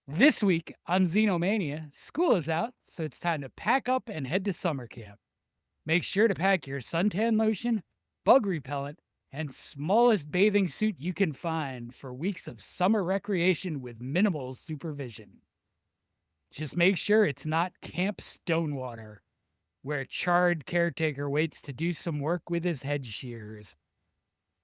This week on Xenomania, school is out, so it's time to pack up and head to summer camp. Make sure to pack your suntan lotion, bug repellent, and smallest bathing suit you can find for weeks of summer recreation with minimal supervision. Just make sure it's not Camp Stonewater, where a charred caretaker waits to do some work with his head shears.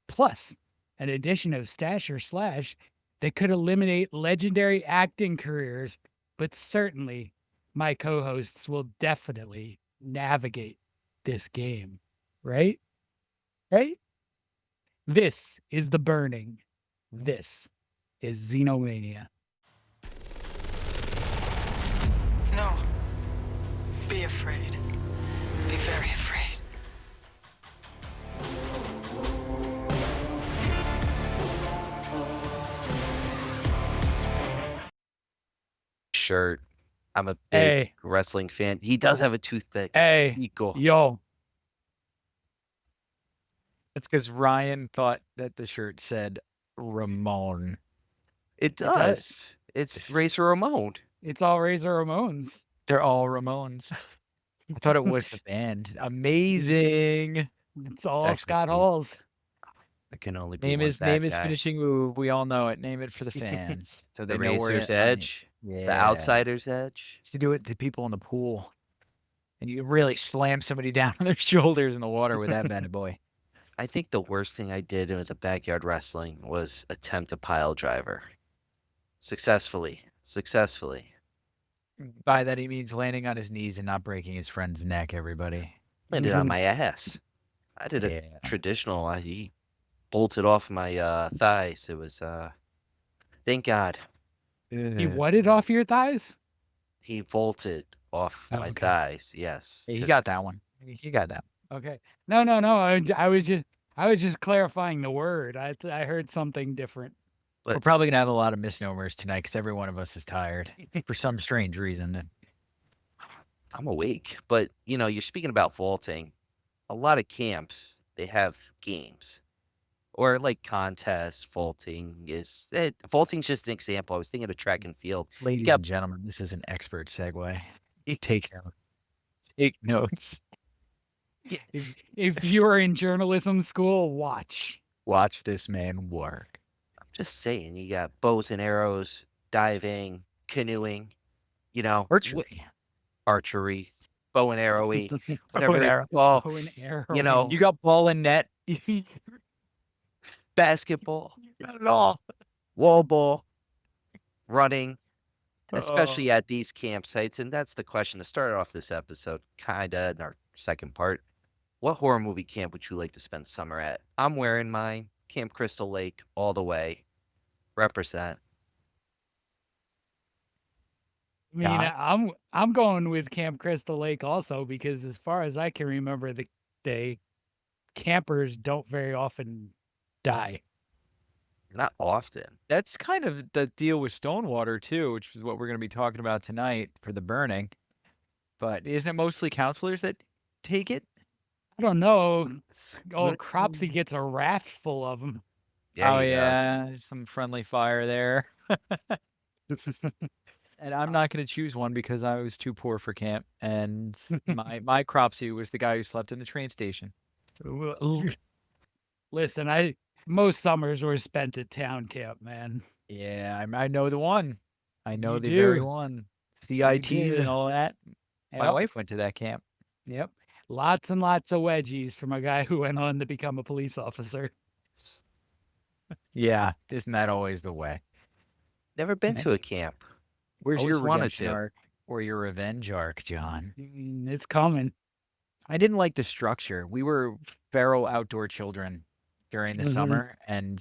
Plus, an addition of Stash or Slash that could eliminate legendary acting careers, but certainly my co hosts will definitely navigate this game. Right? Right? This is The Burning. This is Xenomania. No. Be afraid. Be very afraid. Shirt. I'm a big Hey, wrestling fan. He does have a toothpick. hey, Nico. yo. That's because Ryan thought that the shirt said Ramon. It does. does. It's Razor Ramon. It's all Razor Ramones. They're all Ramones. I thought it was the band. Amazing. It's all actually Scott cool. Halls. It can only be Name one his bad his guy. finishing move. We all know it. Name it for the fans. So they The know where Razor's to Edge. Yeah. The Outsider's Edge. Used to do it to people in the pool. And you really slam somebody down on their shoulders in the water with that bad boy. I think the worst thing I did with the backyard wrestling was attempt a pile driver. Successfully. By that he means landing on his knees and not breaking his friend's neck, everybody. Landed on my ass. I did a traditional. He bolted off my thighs. It was thank God. He whatted off your thighs? He bolted off Oh, my okay. thighs. Yes. He got that one. He got that. Okay. No. I was just clarifying the word. I heard something different. But We're probably gonna have a lot of misnomers tonight because every one of us is tired for some strange reason. I'm awake. But you're speaking about vaulting. A lot of camps, they have games. Or like contests. Vaulting's just an example. I was thinking of track and field. Ladies and gentlemen, this is an expert segue. You take notes. If you are in journalism school, watch. Watch this man work. I'm just saying, you got bows and arrows, diving, canoeing, archery, bow and arrowy, whatever. and arrow. Well, Bow and arrow. You got ball and net. basketball, You got it all. wall ball, running, especially at these campsites. And that's the question to start off this episode, kinda in our second part. What horror movie camp would you like to spend the summer at? I'm wearing mine. Camp Crystal Lake all the way. Represent. I mean, I'm going with Camp Crystal Lake also because as far as I can remember, the campers don't very often die. Not often. That's kind of the deal with Stonewater too, which is what we're going to be talking about tonight for the burning. But isn't it mostly counselors that take it? I don't know. Oh, Cropsy gets a raft full of them. Yeah, he yeah, there's some friendly fire there. And I'm not going to choose one because I was too poor for camp, and my Cropsy was the guy who slept in the train station. Listen, most summers were spent at town camp, man. Yeah, I know the one. I know You the do. very one. CITs do. and all that. My Yep. wife went to that camp. Yep. Lots and lots of wedgies from a guy who went on to become a police officer. Yeah, isn't that always the way? Never been to a camp. Where's Always your wanted redemption to. arc or your revenge arc, John? It's coming. I didn't like the structure. We were feral outdoor children during the Mhm. summer, and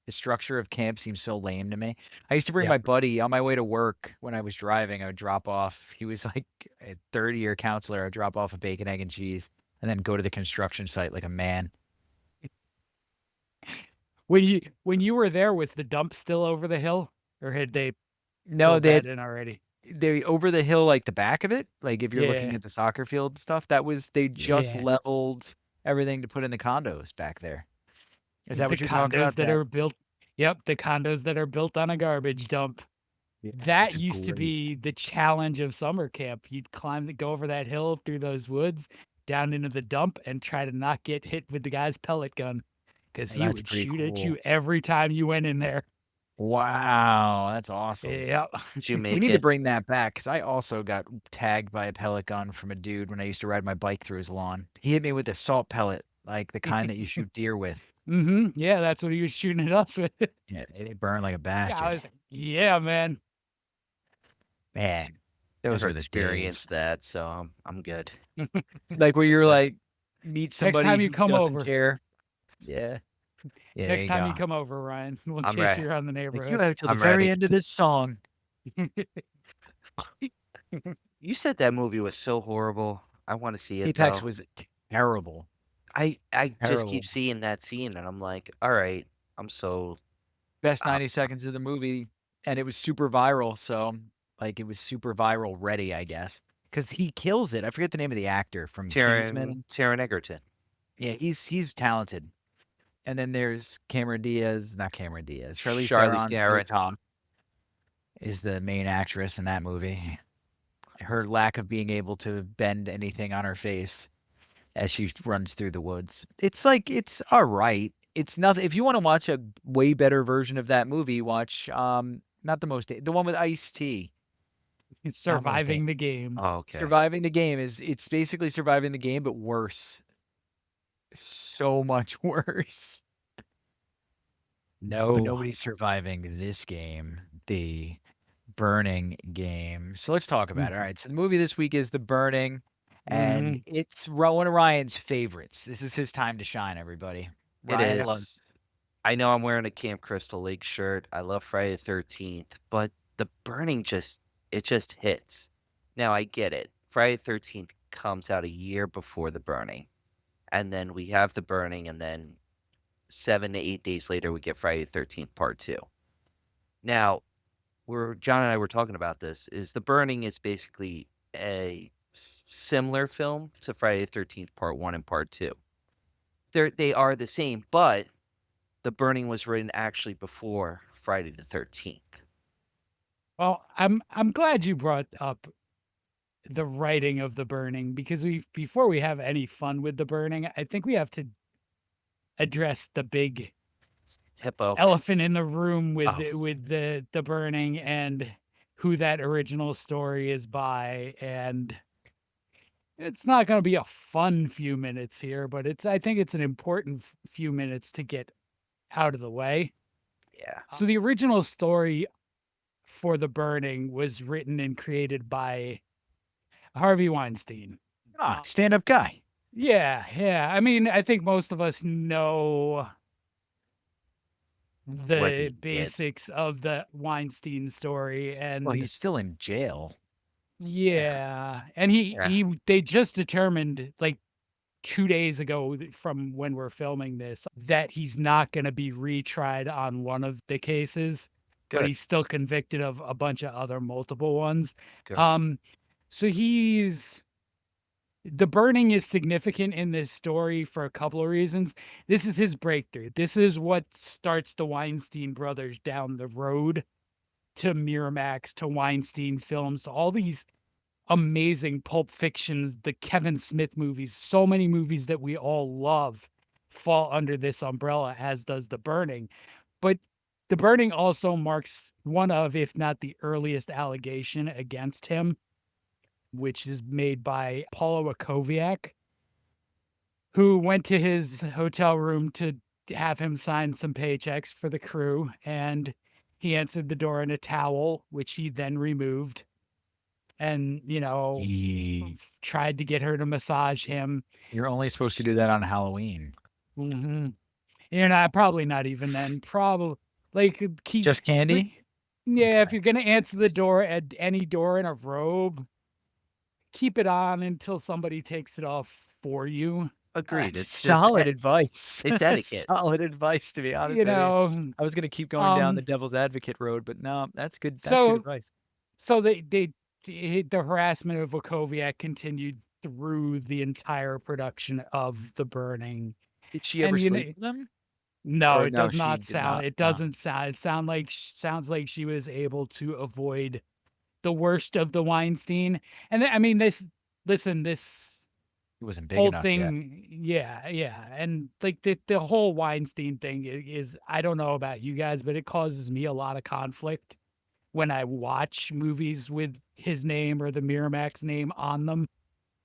the structure of camp seemed so lame to me. I used to bring Yep. my buddy on my way to work when I was driving. I would drop off. He was like a 30-year counselor. I'd drop off a bacon, egg, and cheese, and then go to the construction site like a man. When you were there, was the dump still over the hill, or had they No, filled they that in already? they over the hill, like the back of it. Like if you're looking Yeah. at the soccer field and stuff, they just Yeah. leveled everything to put in the condos back there. Is that what The you're talking condos about? that are built? Yep, the condos that are built on a garbage dump. That It's used to great. be the challenge of summer camp. You'd go over that hill through those woods, down into the dump, and try to not get hit with the guy's pellet gun, because Oh, he that's would pretty shoot at cool. you every time you went in there. Wow, that's awesome. Yep. Did you We make need to it? bring that back because I also got tagged by a pellet gun from a dude when I used to ride my bike through his lawn. He hit me with a salt pellet, like the kind that you shoot deer with. Yeah, that's what he was shooting at us with. Yeah, they burn like a I bastard. was like, yeah, man. Man, those Never were the days. experienced that, so I'm good. Like where you're like, meet Next somebody time you who come doesn't over. care. Yeah. Yeah, there Next you time go. you come over, Ryan, we'll I'm chase ready. you around the Like you neighborhood. have till the I'm very ready. end of this song. You said that movie was so horrible. I want to see it Apex though. was terrible. I just keep Terrible. seeing that scene, and I'm like, all right, I'm so. Best Uh, 90 seconds of the movie, and it was super viral, so like it was super viral ready, I guess. Because he kills it. I forget the name of the actor from Kingsman. Taron Egerton. Yeah, he's talented. And then there's Cameron Diaz, not Cameron Diaz. Charlize Charlize Theron's Theron. Botox is the main actress in that movie. Her lack of being able to bend anything on her face as she runs through the woods. It's like it's all right. It's nothing. If you want to watch a way better version of that movie, watch not the one with Ice-T. It's surviving the game. Oh, okay. Surviving the game it's basically surviving the game but worse. So much worse. No. But nobody's surviving this game, the Burning game. So let's talk about it. All right. So the movie this week is The Burning, and it's one of Ryan's favorites. This is his time to shine, everybody. Ryan It loves. is. I know I'm wearing a Camp Crystal Lake shirt. I love Friday the 13th, but The Burning just hits. Now I get it. Friday the 13th comes out a year before The Burning. And then we have The Burning, and then 7 to 8 days later we get Friday the 13th Part 2. Now, John and I were talking about this, is The Burning is basically a similar film to Friday the 13th Part 1 and Part 2. They are the same, but The Burning was written actually before Friday the 13th. Well, I'm glad you brought up the writing of The Burning, because before we have any fun with The Burning, I think we have to address the big Hippo. elephant in the room with Oh. with the Burning and who that original story is by. And it's not going to be a fun few minutes here, but I think it's an important few minutes to get out of the way. Yeah. So the original story for The Burning was written and created by Harvey Weinstein. Stand-up guy. Yeah. I mean, I think most of us know What he the did. basics of the Weinstein story, and Well, he's still in jail. yeah, and they just determined like 2 days ago from when we're filming this that he's not going to be retried on one of the cases, but Good. he's still convicted of a bunch of other multiple ones. Good. So The Burning is significant in this story for a couple of reasons. This is his breakthrough. This is what starts the Weinstein brothers down the road to Miramax, to Weinstein Films, to all these amazing Pulp Fictions, the Kevin Smith movies. So many movies that we all love fall under this umbrella, as does The Burning. But The Burning also marks one of, if not the earliest allegation against him, which is made by Paulo Wakowiak, who went to his hotel room to have him sign some paychecks for the crew, and he answered the door in a towel, which he then removed, and tried to get her to massage him. You're only supposed to do that on Halloween. You're probably not even then. Probably keep Just candy? Yeah, Okay. if you're gonna answer the door at any door in a robe, keep it on until somebody takes it off for you. Agreed. That's It's solid advice. it's etiquette. Solid advice, to be honest with you. I was gonna keep going down the devil's advocate road, but no, that's good. That's good advice. So the harassment of Wakowiak continued through the entire production of The Burning. Did she ever sleep with him? No, Or it no, does she not did sound. not. It No, doesn't sound. It sounds like she was able to avoid the worst of the Weinstein. And I mean, this he wasn't big whole enough yet. thing, yeah, and like the whole Weinstein thing is, I don't know about you guys, but it causes me a lot of conflict when I watch movies with his name or the Miramax name on them.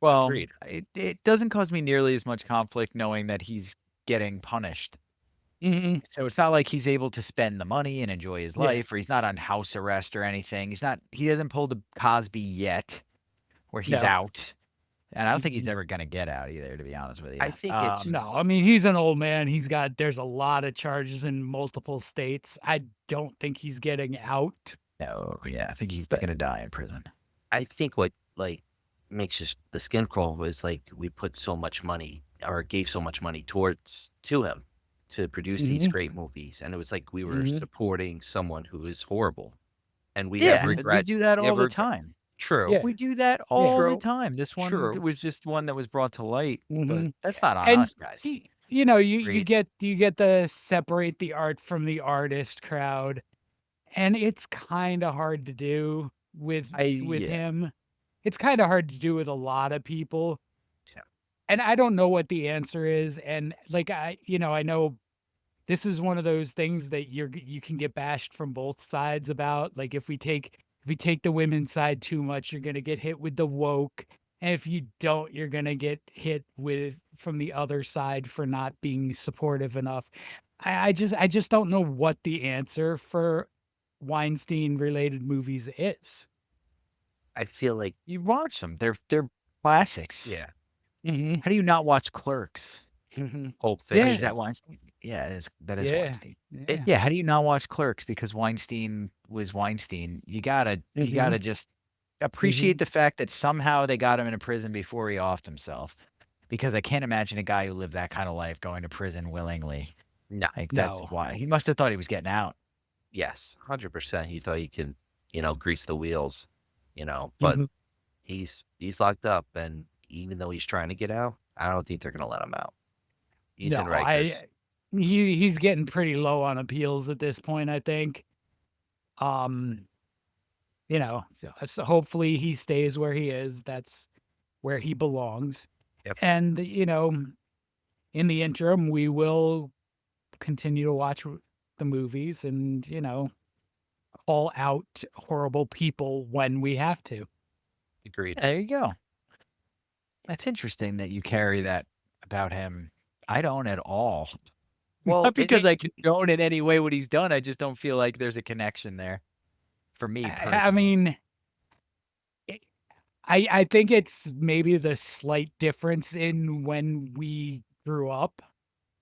Well, Agreed. it doesn't cause me nearly as much conflict knowing that he's getting punished. Mhm. So it's not like he's able to spend the money and enjoy his Yeah. life, or he's not on house arrest or anything. He hasn't pulled a Cosby yet where he's No. out. And I don't think he's Mhm. ever gonna get out either, to be honest with you. I think it's No, I mean, he's an old man. There's a lot of charges in multiple states. I don't think he's getting out. No, yeah, I think he's But gonna die in prison. I think what like makes us the skin crawl was like we put so much money or gave so much money towards to him to produce these Mhm. great movies, and it was like we were Mhm. supporting someone who is horrible, and we have Yeah, we regret. do that We all have the regret. time. True, Yeah. We do that Yeah. all the true, time. This one true. was just one that was brought to light, but Mhm. that's not on And us, guys. you know, Agreed. you get the separate the art from the artist crowd, and it's kind of hard to do with Yeah. him. It's kind of hard to do with a lot of people, Yeah. and I don't know what the answer is. And like I know this is one of those things that you can get bashed from both sides about. Like if we take the women's side too much, you're gonna get hit with the woke. And if you don't, you're gonna get hit with from the other side for not being supportive enough. I just don't know what the answer for Weinstein related movies is. I feel like You watch them. They're classics. yeah, Hmm. How do you not watch Clerks? Pulp Yeah. Is Fiction. that Weinstein? Yeah, that is Yeah. Weinstein. Yeah. Yeah, how do you not watch Clerks because Weinstein was Weinstein? You gotta just appreciate the fact that somehow they got him in a prison before he offed himself. Because I can't imagine a guy who lived that kind of life going to prison willingly. No, Like that's No. why he must have thought he was getting out. yes, 100%. He thought he can, grease the wheels, but Mhm. he's locked up, and even though he's trying to get out, I don't think they're gonna let him out. He's No, in Rikers. he's getting pretty low on appeals at this point, I think. Um, so hopefully he stays where he is. That's where he belongs. Yep. And in the interim, we will continue to watch the movies and, call out horrible people when we have to. Agreed. There you go. That's interesting that you carry that about him. I don't at all. Well, Not because I condone in any way what he's done. I just don't feel like there's a connection there for me personally. I mean, I think it's maybe the slight difference in when we grew up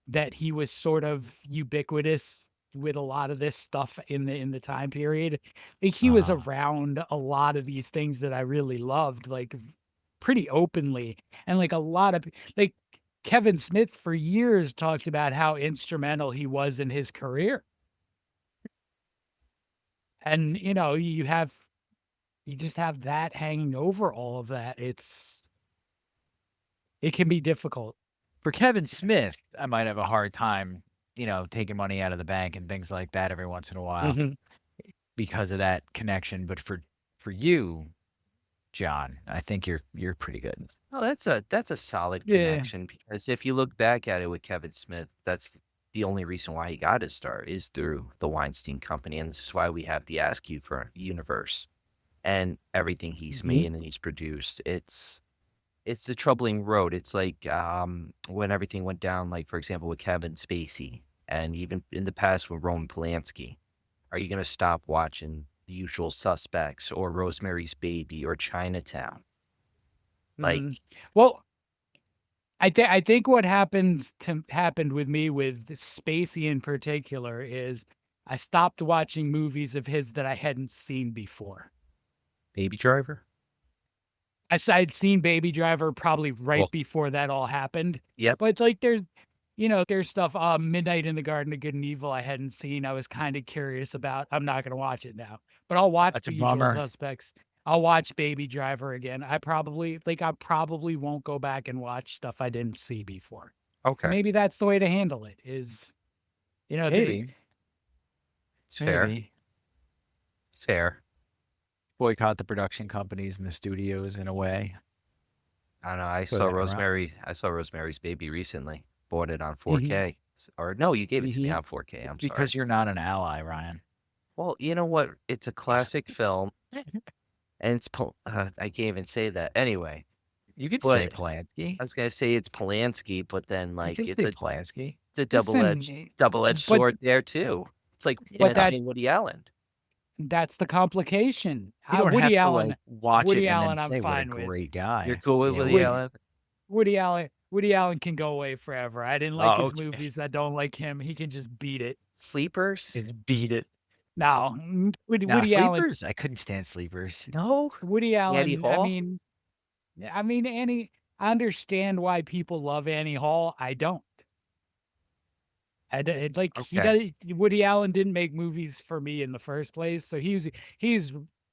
that he was sort of ubiquitous with a lot of this stuff in the time period. Like he was around a lot of these things that I really loved, like pretty openly, and like a lot of like Kevin Smith for years talked about how instrumental he was in his career. And you just have that hanging over all of that. It can be difficult. For Kevin Smith, I might have a hard time, taking money out of the bank and things like that every once in a while because of that connection. But for you, John, I think you're pretty good. Oh, that's a solid Yeah. connection because if you look back at it with Kevin Smith, that's the only reason why he got his start is through the Weinstein Company, and this is why we have the Ask You for Universe and everything he's made and he's produced. It's the troubling road. It's like when everything went down, like for example with Kevin Spacey, and even in the past with Roman Polanski. Are you gonna stop watching The Usual Suspects or Rosemary's Baby or Chinatown? Like, Well, I think what happened with me with Spacey in particular is I stopped watching movies of his that I hadn't seen before. Baby Driver? I'd seen Baby Driver probably right Well, before that all happened. yep. But like there's stuff Midnight in the Garden of Good and Evil I hadn't seen. I was kind of curious about. I'm not going to watch it now. But I'll watch That's a The Usual bummer. Suspects. I'll watch Baby Driver again. I probably won't go back and watch stuff I didn't see before. Okay. Maybe that's the way to handle it is You know, Maybe. It's fair. Maybe. It's fair. Boycott the production companies and the studios in a way. I don't know. I Go saw that route. Rosemary. I saw Rosemary's Baby recently. Bought it on Mhm. 4K. Or no, you gave it to me Mhm. on 4K. I'm Because sorry. you're not an ally, Ryan. Well, you know what? It's a classic film, and I can't even say that anyway. You could say But Polanski. I was gonna say it's Polanski, but then You like can say Polanski. it's a Listen, double-edged but sword there too. It's like but that mentioning Woody Allen. that's the complication. You don't have Woody to Allen, like watch it Woody and then Allen, I'm say what a fine with. great You're guy. cool with Yeah, Woody Woody. Allen? Woody Allen can go away forever. I didn't like Oh, his okay. movies. I don't like him. He can just beat it. Sleepers? Just beat it. No, Nah, Woody Allen. Sleepers. I couldn't stand Sleepers. No. Woody Annie Allen. Hall? I mean, Annie. I understand why people love Annie Hall. I don't. Okay. Woody Allen didn't make movies for me in the first place, so he's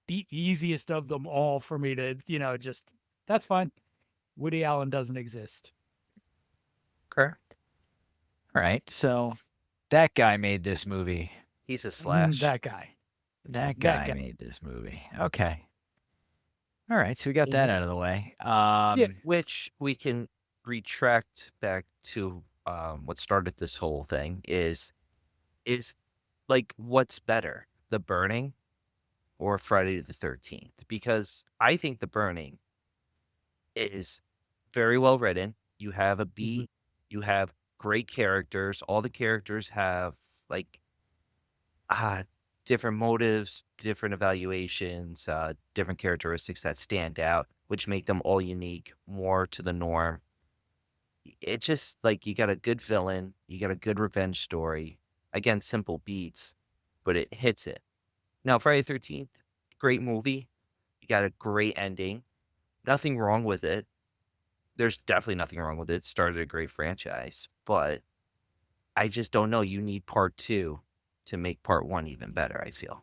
the easiest of them all for me to just that's fine. Woody Allen doesn't exist. Okay. All right. So that guy made this movie. He's a slash. That guy. That That guy guy. made this movie. Okay. All right. So we got Mhm. that out of the way. Which we can retract back to what started this whole thing is like what's better, The Burning or Friday the 13th? Because I think The Burning is very well written. You have a beat, you have great characters. All the characters have like different motives, different evaluations, different characteristics that stand out, which make them all unique, more to the norm. It just like you got a good villain, you got a good revenge story. Again, simple beats, but it hits it. Now, Friday the 13th, great movie. You got a great ending. Nothing wrong with it. There's definitely nothing wrong with it. It started a great franchise, but I just don't know. You need part two to make part one even better, I feel.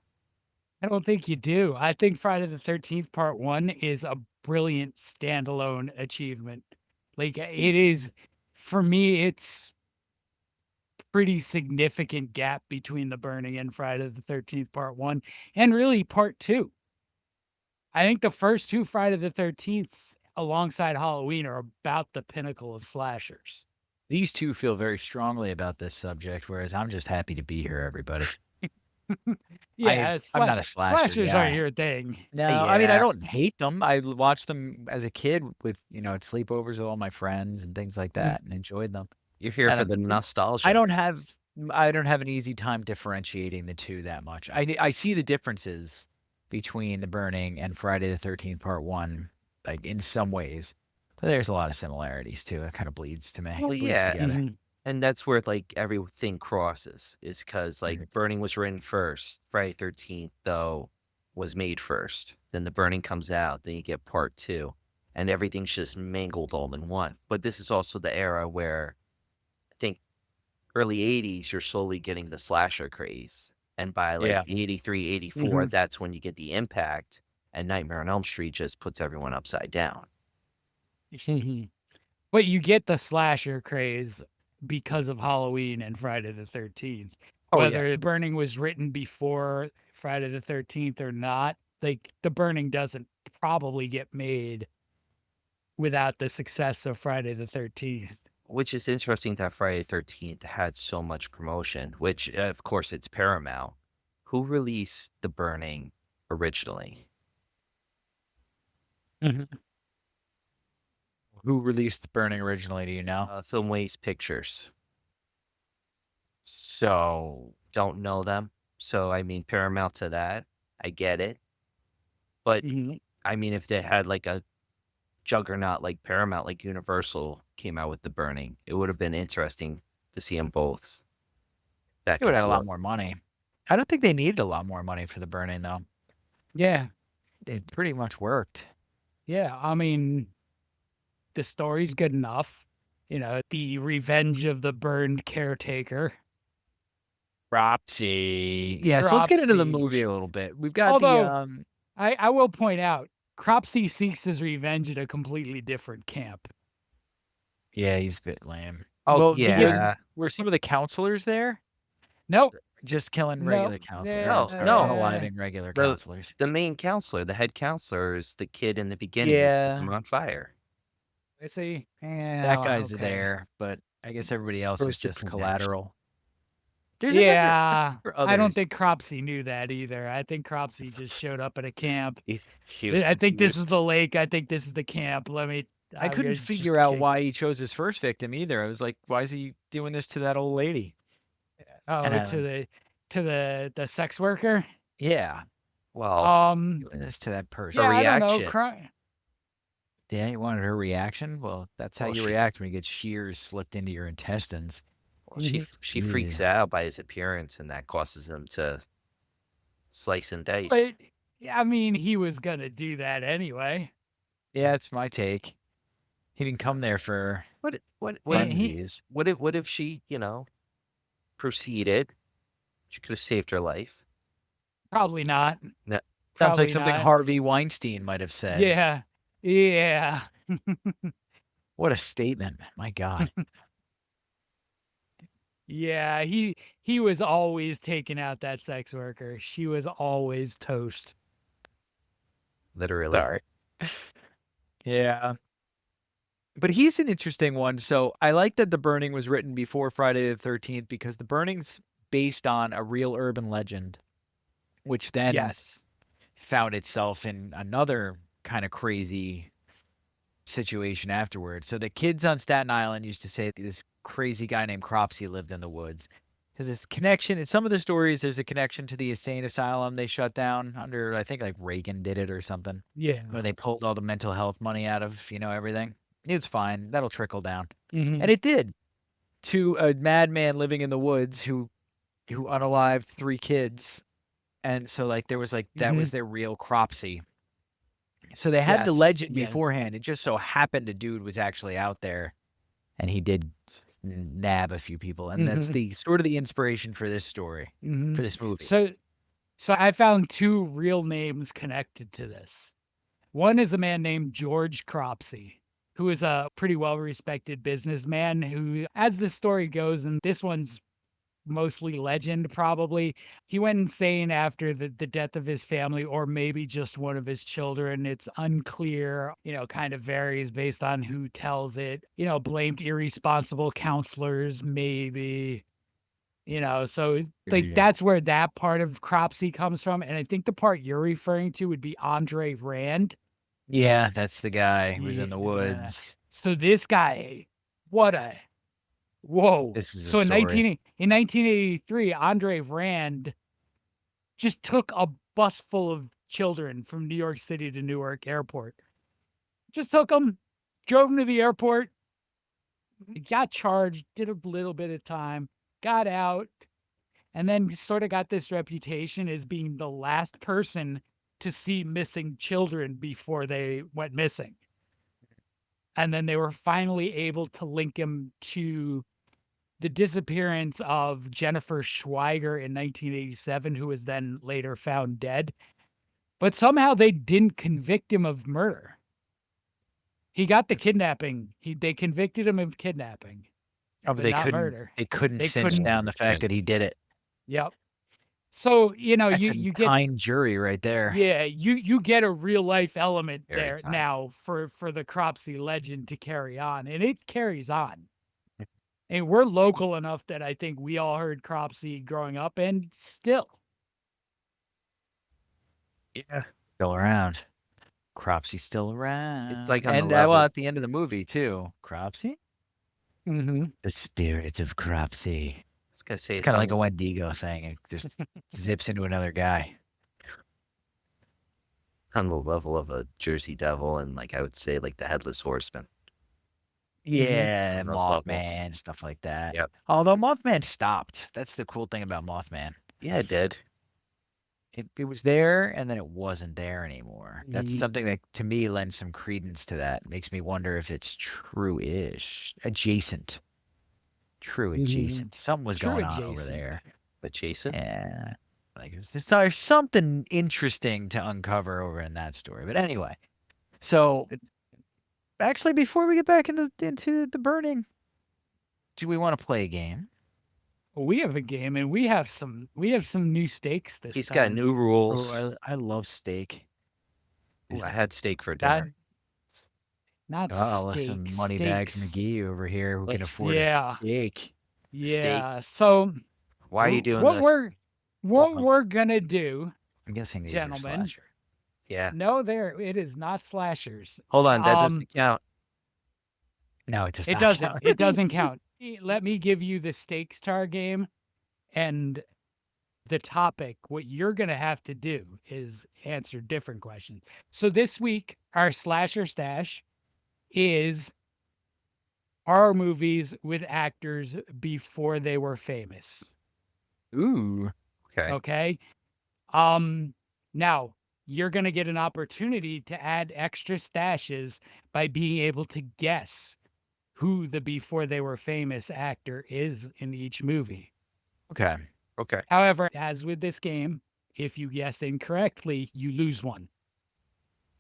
I don't think you do. I think Friday the 13th Part 1 is a brilliant standalone achievement. Like it is for me it's pretty significant gap between The Burning and Friday the 13th Part 1 and really Part 2. I think the first two Friday the 13ths alongside Halloween are about the pinnacle of slashers. These two feel very strongly about this subject, whereas I'm just happy to be here, everybody. Yeah, I'm not a slasher slashers guy. aren't your thing. No, I mean, I Yeah. don't hate them. I watched them as a kid with, at sleepovers with all my friends and things like that and enjoyed them. You're here And for the nostalgia. I don't have an easy time differentiating the two that much. I see the differences between The Burning and Friday the 13th Part 1, like in some ways. But there's a lot of similarities too. It kind of bleeds to me. Well, Bleeds yeah. together. Mhm. And that's where like everything crosses is because like Mhm. Burning was written first. Friday 13th, though, was made first. Then The Burning comes out. Then you get part two. And everything's just mangled all in one. But this is also the era where I think early 80s, you're slowly getting the slasher craze. And by like Yeah. 83, 84, that's when you get the impact. And Nightmare on Elm Street just puts everyone upside down. But you get the slasher craze because of Halloween and Friday the 13th. Oh, yeah. Whether Burning was written before Friday the 13th or not, like The Burning doesn't probably get made without the success of Friday the 13th. Which is interesting that Friday the 13th had so much promotion, which, of course, it's Paramount. Who released The Burning originally? Who released The Burning originally? Do you know? Filmways Pictures. So Don't know them. So, I mean, Paramount to that. I get it. But, I mean, if they had like a juggernaut like Paramount, like Universal came out with The Burning, it would have been interesting to see them both. They would have had a lot more money. I don't think they needed a lot more money for The Burning, though. Yeah. It pretty much worked. Yeah. I mean, the story's good enough. The revenge of the burned caretaker. Cropsy. Yeah, so let's get into the Cropsy. movie a little bit. We've got Although, I will point out, Cropsy seeks his revenge at a completely different camp. Yeah, he's a bit lame. Oh, Well, yeah. were some of the counselors there? Nope. Just killing Nope. regular counselors. Yeah, No, no. Unaliving regular The counselors. the main counselor, the head counselor, is the kid in the beginning who sets him Yeah, on fire. I see. Yeah, that guy's okay. there, but I guess everybody else There is was the just connection. collateral. There's Yeah, for I don't others. think Cropsy knew that either. I think Cropsy just showed up at a camp. He was I think this is confused. the lake. I think this is the camp. I couldn't just figure out kick- why he chose his first victim either. I was like, why is he doing this to that old lady? And Oh, I to was- the sex worker. Yeah, Well, doing this to that person. Yeah, I don't know. reaction. Yeah, you wanted her reaction? Well, that's how Well, you she- react when you get shears slipped into your intestines. well, she freaks Yeah. out by his appearance, and that causes him to slice and dice. But I mean, he was gonna do that anyway. Yeah, it's my take. He didn't come there for What And funsies. what if she, proceeded? She could have saved her life. Probably not. No. Sounds Probably like something not. Harvey Weinstein might have said. Yeah, yeah. What a statement. My God. Yeah, he was always taking out that sex worker. She was always toast. Literally. Sorry. Yeah. But he's an interesting one. So I like that The Burning was written before Friday the 13th because The Burning's based on a real urban legend, which then Yes. found itself in another kind of crazy situation afterwards. So the kids on Staten Island used to say this crazy guy named Cropsy lived in the woods. There's this connection in some of the stories. There's a connection to the insane asylum they shut down under, I think, like Reagan did it or something, Yeah. where they pulled all the mental health money out of, everything. It's fine. That'll trickle down. Mhm. And it did to a madman living in the woods who unalived 3 kids. And so like there was like that was their real Cropsy. So they had the Yes, legend yes. beforehand. It just so happened a dude was actually out there and he did nab a few people. And that's the sort of the inspiration for this story, Mhm. for this movie. So I found 2 real names connected to this. One is a man named George Cropsey, who is a pretty well-respected businessman who, as the story goes, and this one's mostly legend probably, he went insane after the death of his family or maybe just one of his children. It's unclear, kind of varies based on who tells it. Blamed irresponsible counselors, maybe. So like Yeah. that's where that part of Cropsy comes from. And I think the part you're referring to would be Andre Rand. Yeah, that's the guy who was in the Yeah. woods. So this guy, whoa. This is a So in story. 1983, Andre Rand just took a bus full of children from New York City to Newark Airport. Just took them, drove them to the airport, got charged, did a little bit of time, got out, and then sort of got this reputation as being the last person to see missing children before they went missing. And then they were finally able to link him to the disappearance of Jennifer Schweiger in 1987, who was then later found dead. But somehow they didn't convict him of murder. He got the kidnapping. They convicted him of kidnapping. Oh, but But they not couldn't murder. they couldn't They cinch couldn't- down the fact that he did it. Yep. So, That's a you get kind jury right there. yeah, you get a real life element Very there kind. now for the Cropsy legend to carry on, and it carries on. And we're local enough that I think we all heard Cropsy growing up, and still. Yeah. Still around. Cropsy's still around. like on the and level- at the end of the movie too. Cropsy? Mm-hmm. The spirit of Cropsy. I was gonna say It's kind of like a Wendigo thing. It just zips into another guy. on the level of a Jersey Devil, and I would say the Headless Horseman. Yeah, On those levels. Mothman, stuff like that. Yep. Although Mothman stopped. That's the cool thing about Mothman. Yeah, it did. It was there and then it wasn't there anymore. That's Ye- something that to me lends some credence to that. Makes me wonder if it's true-ish. Adjacent. True Mhm. adjacent. Something was True going on over adjacent. there. But Jason, Yeah. There's something interesting to uncover over in that story. But anyway, so actually, before we get back into the burning, do we want to play a game? we have a game, and we have some new stakes this He's time. got new rules. Oh, I love steak. Ooh, I had steak for Not, dinner. not Oh, steak, some Moneybags steaks. McGee over here who can Like, afford Yeah. a steak. Yeah. So Why are you doing what this? we're gonna do, I'm guessing these gentlemen? are slasher. Yeah. No, it is not slashers. Hold on, that doesn't count. No, it does It not doesn't. count. It doesn't count. Let me give you the stakes to our game, and the topic. What you're gonna have to do is answer different questions. So this week, our slasher stash is horror movies with actors before they were famous. Ooh. Okay. Okay. Now you're going to get an opportunity to add extra stashes by being able to guess who the before they were famous actor is in each movie. Okay. Okay. However, as with this game, if you guess incorrectly, you lose one.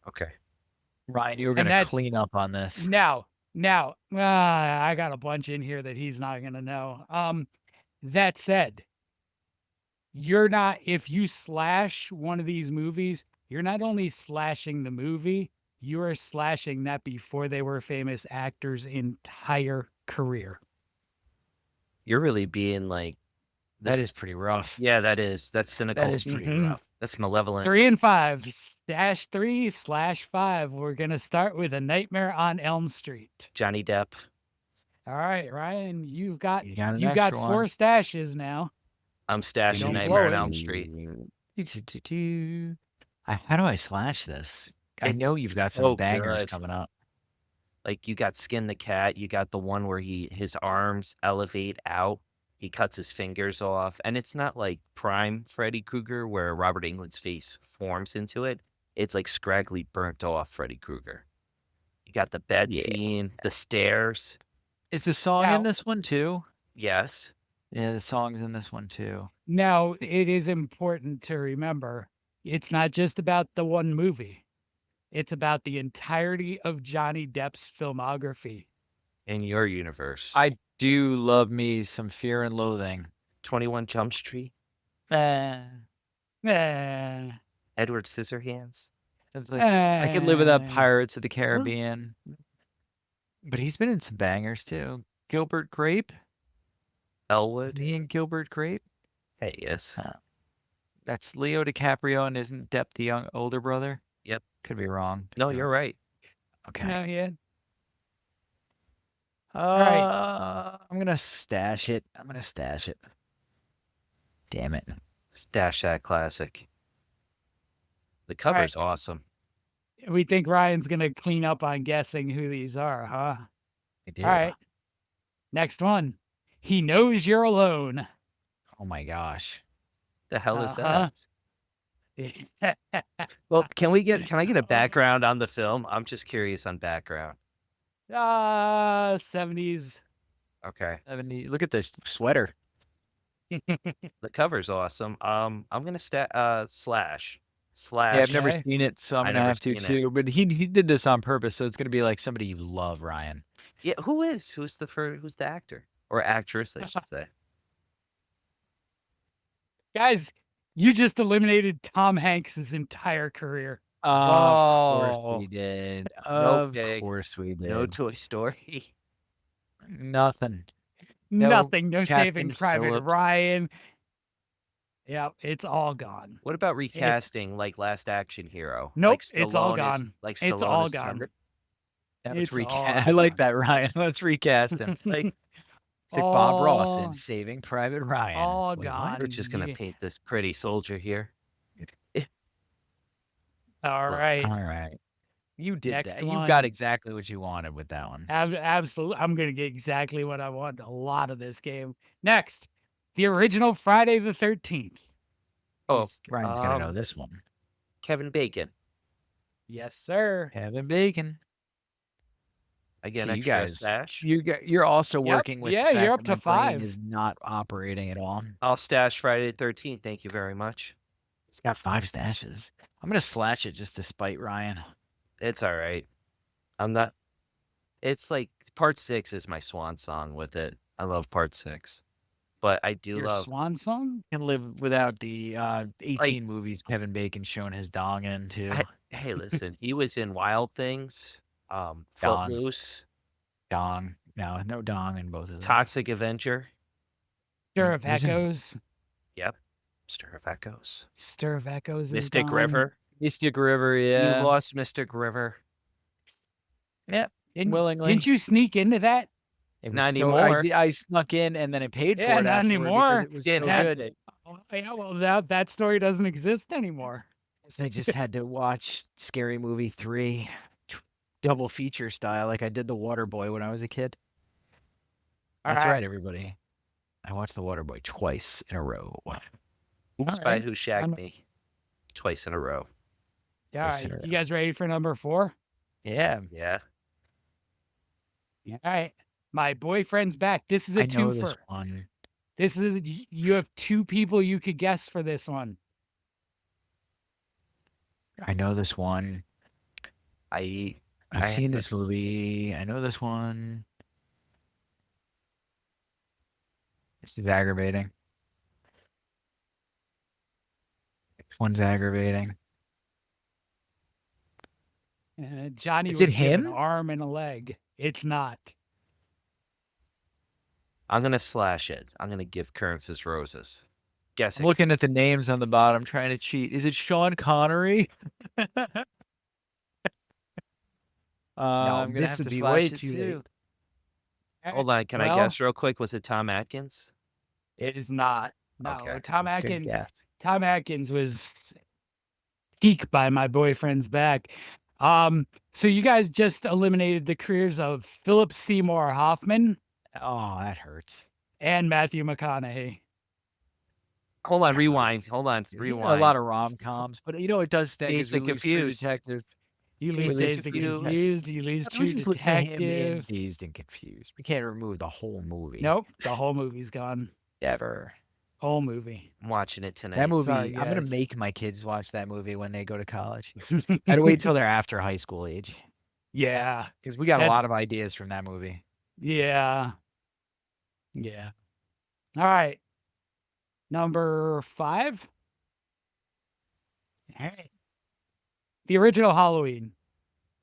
Okay. Ryan, you were And going to that's- clean up on this. Now, I got a bunch in here that he's not going to know. That said, you're not, if you slash one of these movies, you're not only slashing the movie, you are slashing that before they were famous actor's entire career. You're really being like That is pretty rough. Yeah, that is. That's cynical. That is pretty Mhm. rough. That's malevolent. 3 and 5, /3/5. We're going to start with A Nightmare on Elm Street. Johnny Depp. All right, Ryan, you got You got an got extra 4 one. stashes now. I'm stashing Don't Nightmare on blow it. Elm Street. How do I slash this? I It's know you've got some so bangers good. coming up. Like you got Skin the Cat. You got the one where his arms elevate out. He cuts his fingers off, and it's not like prime Freddy Krueger where Robert Englund's face forms into it. It's like scraggly, burnt off Freddy Krueger. You got the bed Yeah. scene, the stairs. Is the song Now- in this one too? Yes. Yeah, the song's in this one too. Now, it is important to remember, it's not just about the one movie. It's about the entirety of Johnny Depp's filmography. In your universe. I do love me some Fear and Loathing. 21 Jump Street. Eh, Edward Scissorhands. It's like, I could live without eh. Pirates of the Caribbean. But he's been in some bangers too. Gilbert Grape? Elwood. Is he in Gilbert Grape? Hey, yes. That's Leo DiCaprio, and isn't Depp the older brother? Yep. Could be wrong. No, you're right. Okay. No, yeah. I'm gonna stash it. Damn it. Stash that classic. The cover's awesome. We think Ryan's going to clean up on guessing who these are, huh? I do. All right. Next one. He knows you're alone. Oh my gosh. The hell is Uh-huh. that? Well, can I get a background on the film? I'm just curious on background. 70s. Okay. Look at this sweater. The cover's awesome. I'm gonna slash. Yeah, I've never Okay. seen it, so I'm I gonna never have to seen it. too. But he did this on purpose, so it's gonna be like somebody you love, Ryan. Yeah, who's the actor or actress, I should say. Guys, you just eliminated Tom Hanks' entire career. Of course Oh. we did. No Of pig. course we did. No Toy Story. Nothing. Nothing. No Captain Saving Private Phillips. Ryan. Yeah, it's all gone. What about recasting like Last Action Hero? Nope, Like it's all Stallone is- gone. like It's Stallone all is gone. Tucker? Let's It's all recast. I like that, Ryan. Let's recast him. Like It's like Bob Ross All- in Saving Private Ryan. all Wait, what? gone. we're just gonna Yeah. paint this pretty soldier here. All right. All right. You did Next that. You one. got exactly what you wanted with that one. Absolutely. I'm going to get exactly what I want. A lot of this game. Next, the original Friday the 13th. Oh, Ryan's gonna know this one. Kevin Bacon. Yes, sir. Kevin Bacon. Again, See, you extra guys, stash. you're also Yep, working with. yeah, the fact you're up that to my brain 5. Is not operating at all. I'll stash Friday the 13th. Thank you very much. He's got 5 stashes. I'm gonna slash it just to spite Ryan. It's all right. I'm not. It's like part 6 is my swan song with it. I love part 6. But I do Your love. swan song? Can live without the 18 Like- movies Kevin Bacon showing his dong in too. Hey, listen, he was in Wild Things, Dong. Footloose, Dong. No dong in both of those. Toxic Avenger. Stir of He was in Echoes. Yep. Stir of Echoes. Stir of Echoes is Mystic gone. River. Mystic River, yeah. You lost Mystic River. Yep. Didn't, willingly. didn't you sneak into that? It was Not so, anymore. I snuck in and then I paid Yeah, for it not afterward anymore. because it was Didn't so have good. to. Oh, yeah, well, that story doesn't exist anymore. I just had to watch Scary Movie 3 double feature style like I did The Waterboy when I was a kid. That's right, everybody. I watched The Waterboy twice in a row. Oops, All by right. Who Shagged Me. Twice in a row. All right, you guys ready for number 4? Yeah. Yeah. All right. My boyfriend's back. This is a I know twofer. this one. This is you have 2 people you could guess for this one. I know this one. I've seen this movie. I know this one. This is aggravating. This one's aggravating. Johnny Is would it give an him? arm and a leg. It's not. I'm gonna slash it. I'm gonna give Currents his roses. I'm Guessing. looking at the names on the bottom, trying to cheat. Is it Sean Connery? I'm gonna this have would to be slash way it too too. late. Hold on, can I Well, guess real quick? Was it Tom Atkins? It is not. No, Okay, Tom Good Atkins. guess. Tom Atkins was peak by my boyfriend's back. So you guys just eliminated the careers of Philip Seymour Hoffman Oh, that hurts. and Matthew McConaughey. Hold on, rewind. Hold on, You know, rewind. a lot of rom-coms, but it does stink. Dazed is we and lose True Confused. Detective. You Dazed lose and Dazed and Confused. Confused. You lose How True would you look at him in Detective. Dazed and Confused? We can't remove the whole movie. Nope, the whole movie's gone. Ever. Whole movie. I'm watching it tonight. That movie, Sorry, I'm gonna guys. make my kids watch that movie when they go to college. I had to wait till they're after high school age Yeah, because we got a That- lot of ideas from that movie. yeah, yeah. All right, number 5. All right. The original Halloween.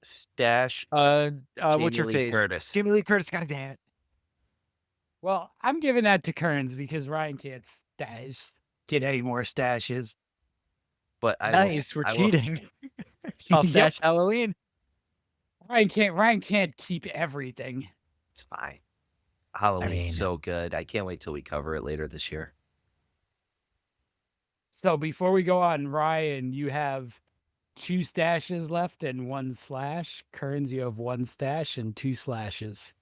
Stash. What's Jamie your Lee face? Curtis. Jamie Lee Curtis. God damn it! Well, I'm giving that to Kearns because Ryan can't get any more stashes. But I Nice, will, we're I will- cheating. I'll Yep. stash Halloween. Ryan can't keep everything. It's fine. Halloween's mean- so good. I can't wait till we cover it later this year. So before we go on, Ryan, you have 2 stashes left and 1 slash. Kearns, you have 1 stash and 2 slashes.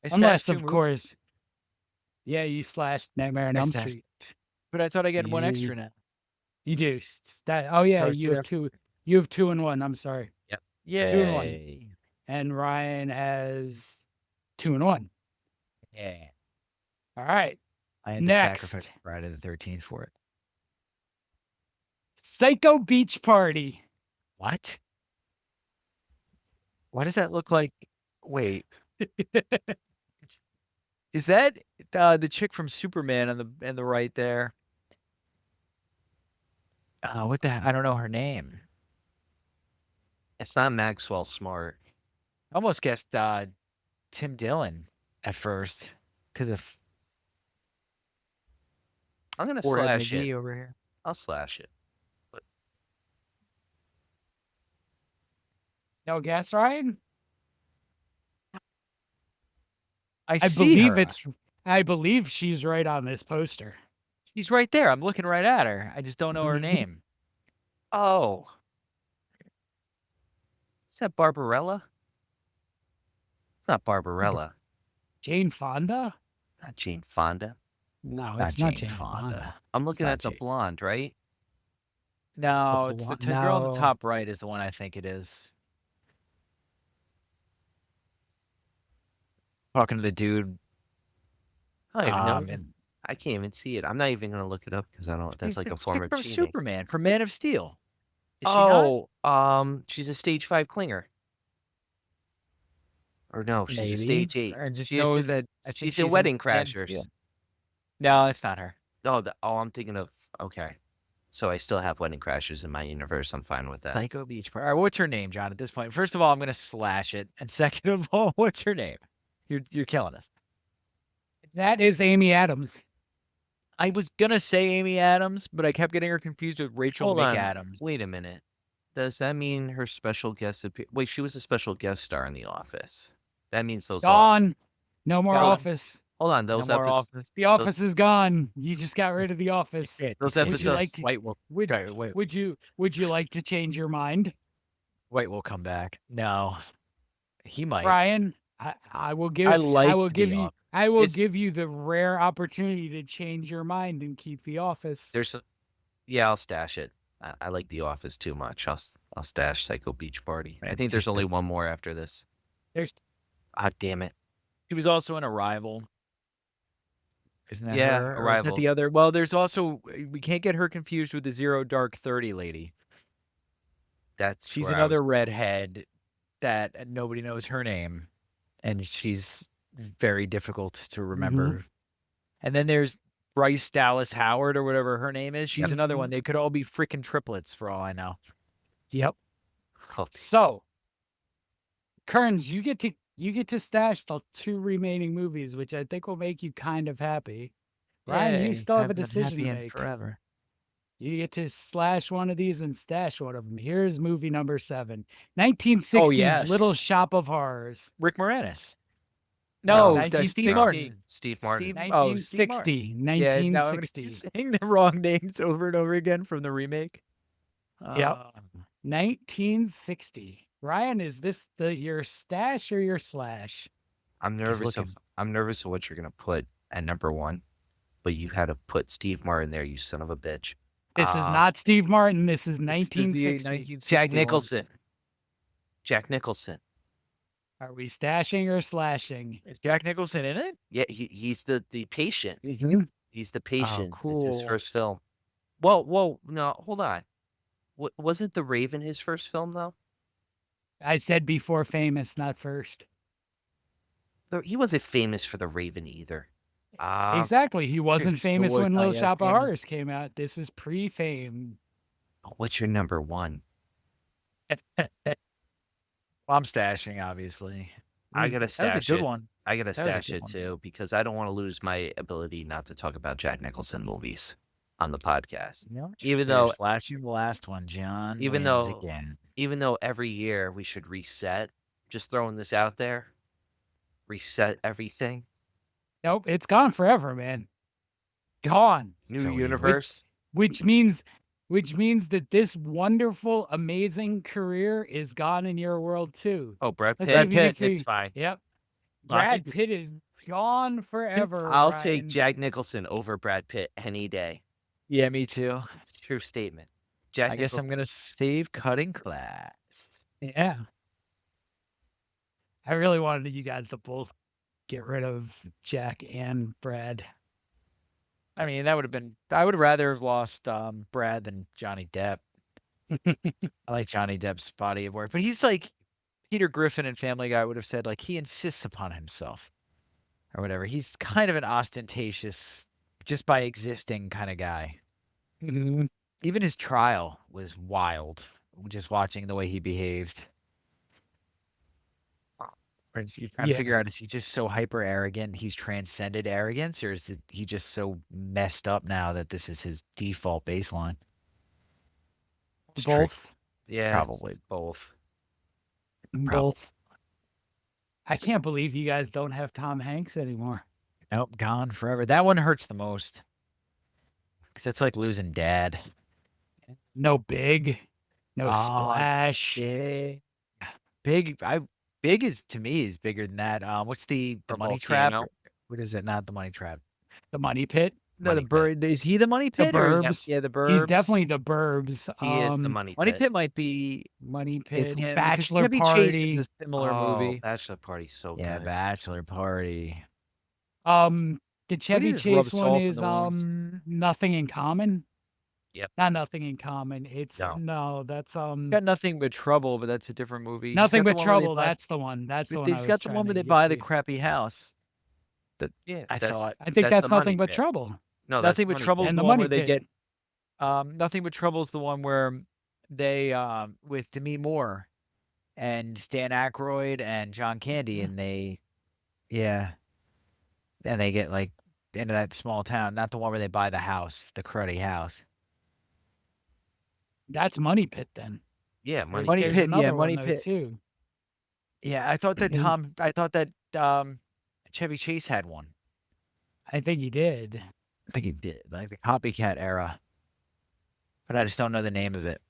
I Unless, stashed two of movies, course, yeah, you slashed Nightmare on I Elm stashed- Street. but I thought I get one You- extra now. You do. Oh yeah, Sorry, you have 2. You have 2 and 1. I'm sorry. Yeah. 2 and 1. And Ryan has 2 and 1. Yeah. All right. I had Next. to sacrifice Friday the 13th for it. Psycho Beach Party. What? Why does that look like? Wait, is that the chick from Superman on the right there? What the? I don't know her name. It's not Maxwell Smart. I almost guessed Tim Dillon at first because of I'm gonna Forehead slash McGee it. over here. I'll slash it. No guess, Ryan? I I see believe her. I believe she's right on this poster. She's right there. I'm looking right at her. I just don't know her name. Oh. Is that Barbarella? It's not Barbarella. Jane Fonda? Not Jane Fonda. No, Not it's not Jane Jane Fonda. I'm looking not at the Jane. blonde, right? No, it's the girl on the No. top right is the one I think it is. Talking to the dude. I don't even know. and I can't even see it. I'm not even gonna look it up because I don't. That's she's like the a form chick of from cheating. Superman, from Man of Steel. Is she not? Oh, she's a stage 5 clinger. Or no, she's a Maybe. stage 8. I just She is know in- that I think she's in she's Wedding Man of Steel. Crashers. No, it's not her. Oh, I'm thinking of. Okay, so I still have Wedding Crashers in my universe. I'm fine with that. Psycho Beach Party. All right, what's her name, John? At this point, first of all, I'm gonna slash it, and second of all, what's her name? You're killing us. That is Amy Adams. I was gonna say Amy Adams, but I kept getting her confused with Rachel Hold on. McAdams. Wait a minute. Does that mean her special guest Wait, she was a special guest star in The Office. That means those. Gone. No more Those- Office. Hold on, No those more episodes. Office. The Office is gone. You just got rid of The Office. Those Would you episodes. like to- White will. Would, Wait. would you like to change your mind, White will come back. No, he might. Brian? I will give. I I like will give The you. Office. I will It's- give you the rare opportunity to change your mind and keep The Office. Yeah, I'll stash it. I like The Office too much. I'll stash Psycho Beach Party. I Man, think there's just only one more after this. There's Ah, damn it. She was also in Arrival. Isn't that Yeah, her? Or isn't Arrival. that the other? Well, there's also we can't get her confused with the Zero Dark 30 lady. That's She's where I was- another redhead that nobody knows her name, and she's very difficult to remember. And then there's Bryce Dallas Howard or whatever her name is. She's Yep. another one. They could all be freaking triplets for all I know. Yep. Oh, So, Kearns, you get to stash the 2 remaining movies, which I think will make you kind of happy. Ryan, you Yay, still have a I've been decision happy to in make. forever. You get to slash one of these and stash one of them. Here's movie number 7, 1960s yes. Little Shop of Horrors. Rick Moranis. No, No, that's Steve Martin. Steve Martin. Steve- Oh, Steve 1960. Yeah, no, I'm 1960. saying the wrong names over and over again from the remake. Yep. 1960. Ryan, is this your stash or your slash? I'm nervous. looking. I'm nervous of what you're gonna put at number 1, but you had to put Steve Martin there. You son of a bitch. This is not Steve Martin. This is It's the 1960. 1961. Jack Nicholson. Jack Nicholson. Are we stashing or slashing? Is Jack Nicholson in it? Yeah, he's the patient. He's the patient. It's his cool. first film. Whoa, no, hold on. Wasn't The Raven his first film though? I said before famous, not first. He wasn't famous for The Raven either. Exactly. He wasn't still famous was when not Little yet Shop of famous. Horrors came out. This is pre-fame. What's your number 1? Well, I'm stashing, obviously. I gotta That was stash a good it. one. I gotta was a stash good it one. too because I don't want to lose my ability not to talk about Jack Nicholson movies on the podcast. Even You're though slashing the last one, John. Even wins though- again. even though every year we should reset, just throwing this out there, reset everything. Nope, it's gone forever, man. Gone. New So evil. universe. Which means that this wonderful, amazing career is gone in your world too. Oh, Brad Let's Pitt. see if you can It's figure- fine. Yep. I Brad think- Pitt is gone forever. I'll take Ryan. Jack Nicholson over Brad Pitt any day. Yeah, me too. It's a true statement. Jack I guess Nicholson. I'm gonna save cutting class. Yeah. I really wanted you guys to both get rid of Jack and Brad. I mean, that would have been. I would rather have lost Brad than Johnny Depp. I like Johnny Depp's body of work, but he's like Peter Griffin in Family Guy would have said, like he insists upon himself, or whatever. He's kind of an ostentatious, just by existing kind of guy. Even his trial was wild. Just watching the way he behaved. Or you're trying Yeah. to figure out, is he just so hyper arrogant he's transcended arrogance, or is it he just so messed up now that this is his default baseline? It's tricky. Both. Yeah, Probably. it's both. Both. I can't believe you guys don't have Tom Hanks anymore. Nope, gone forever. That one hurts the most. Because it's like losing dad. No Big. No Oh, Splash. Big. Big is, to me, is bigger than that. What's the The money trap? volcano? What is it? Not the money trap. The Money Pit. No, Money the bird. Is he the money pit? or is that- Burbs. Yeah, the bird. He's definitely the Burbs. He is the money Money pit. pit might be. Money It's Pit. him, because Bachelor Chevy Chase Party. is a similar Oh, movie. Bachelor Party's so Yeah, good. Bachelor Party. The Chevy just rub Chase salt one in is the wounds. Nothing in Common. Yep. Not Nothing in Common. It's No. no, that's Got Nothing But Trouble, but that's a different movie. He's Nothing got the But one where they Trouble. buy- That's the one. That's the one. He's got the one where they buy the crappy house. That Yeah, I that's thought I think that's the that's money nothing but pit. trouble. No, that's Nothing the But money Trouble's pit. And the the one money where they pit. get Nothing But Trouble's the one where they with Demi Moore and Dan Aykroyd and John Candy, and yeah, and they get like into that small town. Not the one where they buy the house, the cruddy house. That's money pit then. Yeah, money Money pit. There's Pit, yeah, another one Money though Pit. too. Yeah, I thought that Chevy Chase had one. I think he did. I think he did, like the copycat era, but I just don't know the name of it.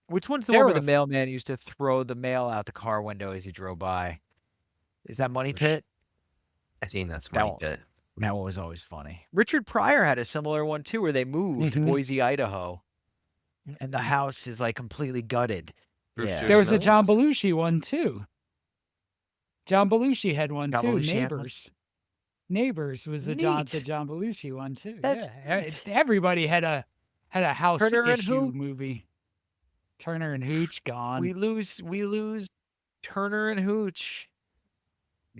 Which one's the one where the Sheriff. mailman used to throw the mail out the car window as he drove by? Is that Money Which- Pit? I think that's That money one- pit. That one was always funny. Richard Pryor had a similar one too, where they moved to Mhm. Boise, Idaho, and the house is like completely gutted. Brewster's There was a John Millions? Belushi one too. John Belushi had one John too. Belushi had one? Neighbors. Neighbors was the Neat. John Belushi one too. That's yeah. neat. Everybody had a house Turner and issue who? movie. Turner and Hooch gone. We lose Turner and Hooch.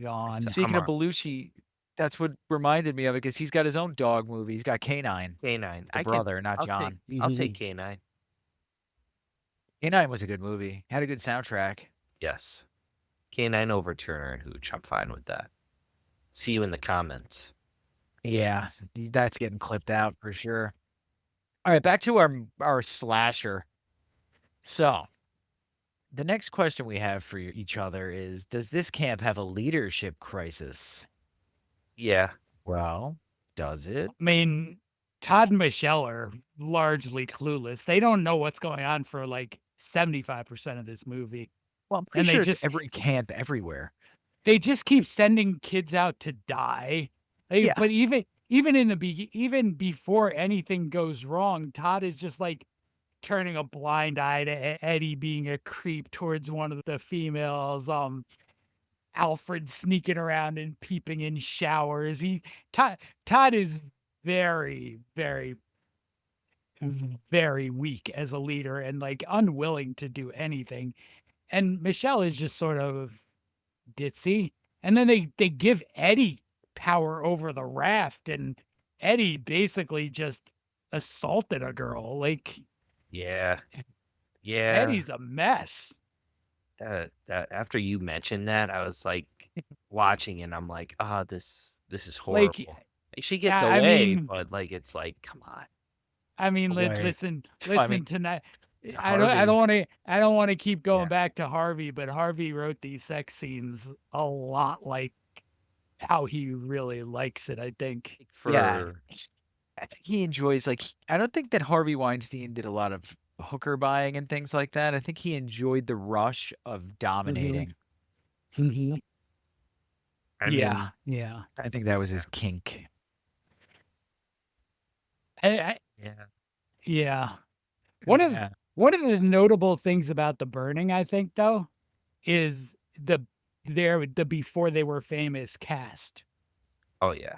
Gone. Speaking of Hummer. Belushi, that's what reminded me of it because he's got his own dog movie. He's got Canine, K9. the brother, not John. I'll take K9. Canine was a good movie. Had a good soundtrack. Yes. K9 over Turner and Hooch. I'm fine with that. See you in the comments. Yeah, that's getting clipped out for sure. All right, back to our slasher. So, the next question we have for each other is: does this camp have a leadership crisis? Yeah. Well, does it? I mean, Todd and Michelle are largely clueless. They don't know what's going on for like 75% of this movie. Well, I'm pretty And they sure it's just- every camp everywhere. They just keep sending kids out to die. Like, Yeah. But even in the even before anything goes wrong, Todd is just like turning a blind eye to Eddie being a creep towards one of the females. Alfred sneaking around and peeping in showers. Todd is very, very, very weak as a leader and like unwilling to do anything. And Michelle is just sort of ditzy. And then they give Eddie power over the raft, and Eddie basically just assaulted a girl. Like Yeah. Yeah. Eddie's a mess. That after you mentioned that, I was like watching and I'm like, this is horrible. Like, She gets yeah, I away, mean- but like it's like, come on. I mean, away. listen I mean, tonight. it's I don't Harvey. want to keep going Yeah. back to Harvey, but Harvey wrote these sex scenes a lot like how he really likes it, I think. For Yeah. I think he enjoys I don't think that Harvey Weinstein did a lot of hooker buying and things like that. I think he enjoyed the rush of dominating. I yeah, mean, yeah. I think that was his kink. I, yeah. yeah. One of the notable things about the burning, I think, though, is the before they were famous cast. Oh yeah.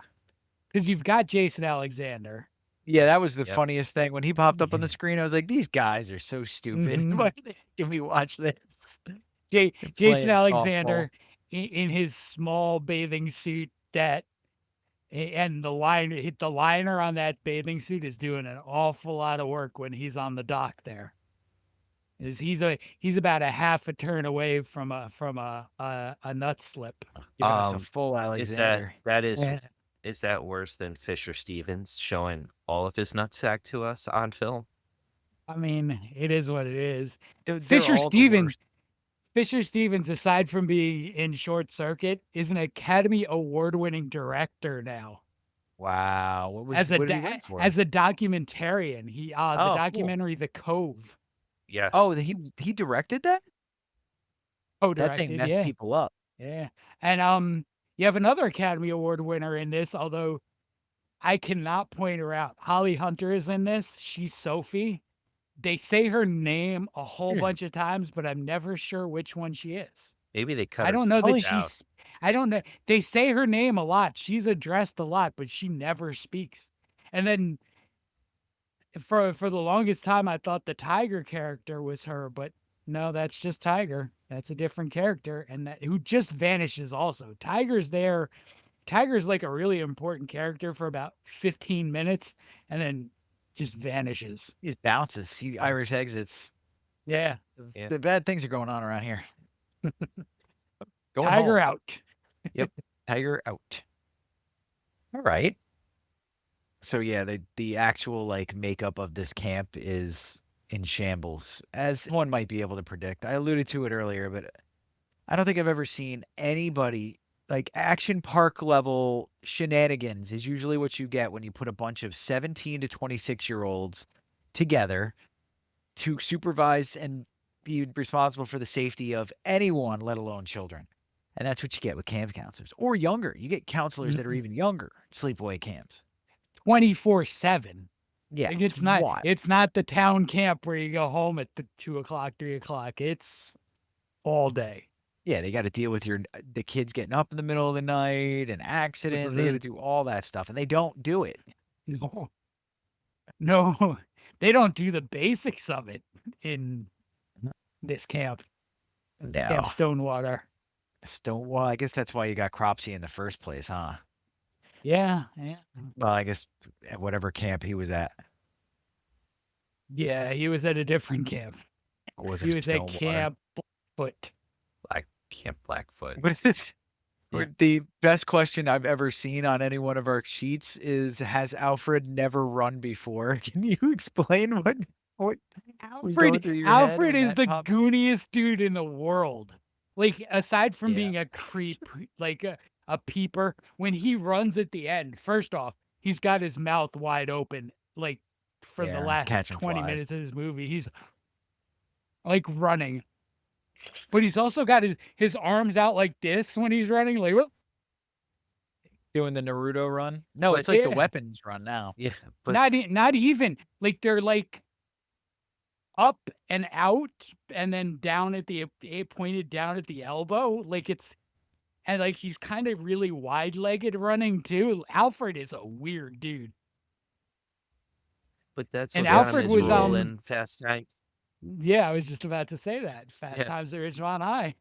Because you've got Jason Alexander. Yeah, that was the Yep. funniest thing. When he popped up on the screen, I was like, these guys are so stupid. Mhm. Why did they give me watch this? Jason playing Alexander in his small bathing suit and the liner on that bathing suit is doing an awful lot of work when he's on the dock there. He's about a half a turn away from a nut slip. Giving us a Um, full Is Alexander. is that worse than Fisher Stevens showing all of his nutsack to us on film? I mean, it is what it is. They're Fisher all the Stevens, worst. Fisher Stevens, aside from being in Short Circuit, is an Academy Award-winning director now. Wow. What As did a he win for? as a documentarian, the cool. documentary The Cove. Yes. Oh, he directed that? That Co-directed, thing messed yeah, people up. yeah. And you have another Academy Award winner in this, although I cannot point her out. Holly Hunter is in this. She's Sophie. They say her name a whole bunch of times, but I'm never sure which one she is. maybe they cut. I her don't know that scenes out. she's. I don't know. They say her name a lot. She's addressed a lot, but she never speaks. And then for the longest time, I thought the Tiger character was her, but no, that's just Tiger. That's a different character, and who just vanishes. Also, Tiger's there Tiger's like a really important character for about 15 minutes and then just vanishes. He just bounces. He Irish exits. Yeah. Yeah. The bad things are going on around here. Going Tiger home. out. Yep. Tiger out. All right. So yeah, the actual like makeup of this camp is in shambles, as one might be able to predict. I alluded to it earlier, but I don't think I've ever seen anybody like action park level shenanigans is usually what you get when you put a bunch of 17 to 26-year-olds together to supervise and be responsible for the safety of anyone, let alone children. And that's what you get with camp counselors or younger. You get counselors that are even younger at sleepaway camps. 24/7. Yeah. Like, it's not the town camp where you go home at 2 o'clock, 3 o'clock. It's all day. Yeah, they got to deal with the kids getting up in the middle of the night, an accident. They got to do all that stuff, and they don't do it. No, they don't do the basics of it in this camp. No. Camp Stonewater. Well, I guess that's why you got Cropsy in the first place, huh? Yeah. Well, I guess at whatever camp he was at. Yeah, he was at a different camp. Or was He it was at Stonewater? Camp Foot. Camp Blackfoot. What is this? Yeah. The best question I've ever seen on any one of our sheets is, has Alfred never run before? Can you explain what was going through your head Alfred when is that the popped? gooniest dude in the world. Like, aside from Yeah. being a creep, like a peeper, when he runs at the end, first off, he's got his mouth wide open, like for Yeah, the he's last catching 20 flies. minutes of his movie. He's like running. But he's also got his arms out like this when he's running. Like, what? Doing the Naruto run? No, But- it's like the Yeah. weapons run now. Yeah, but Not even. Like, they're like up and out and then down at the pointed down at the elbow. Like, it's, and like he's kind of really wide-legged running too. Alfred is a weird dude. that's And what Alfred got him his was, role in Fast Times. Yeah, I was just about to say that. Fast Yeah. Times at Ridgemont High.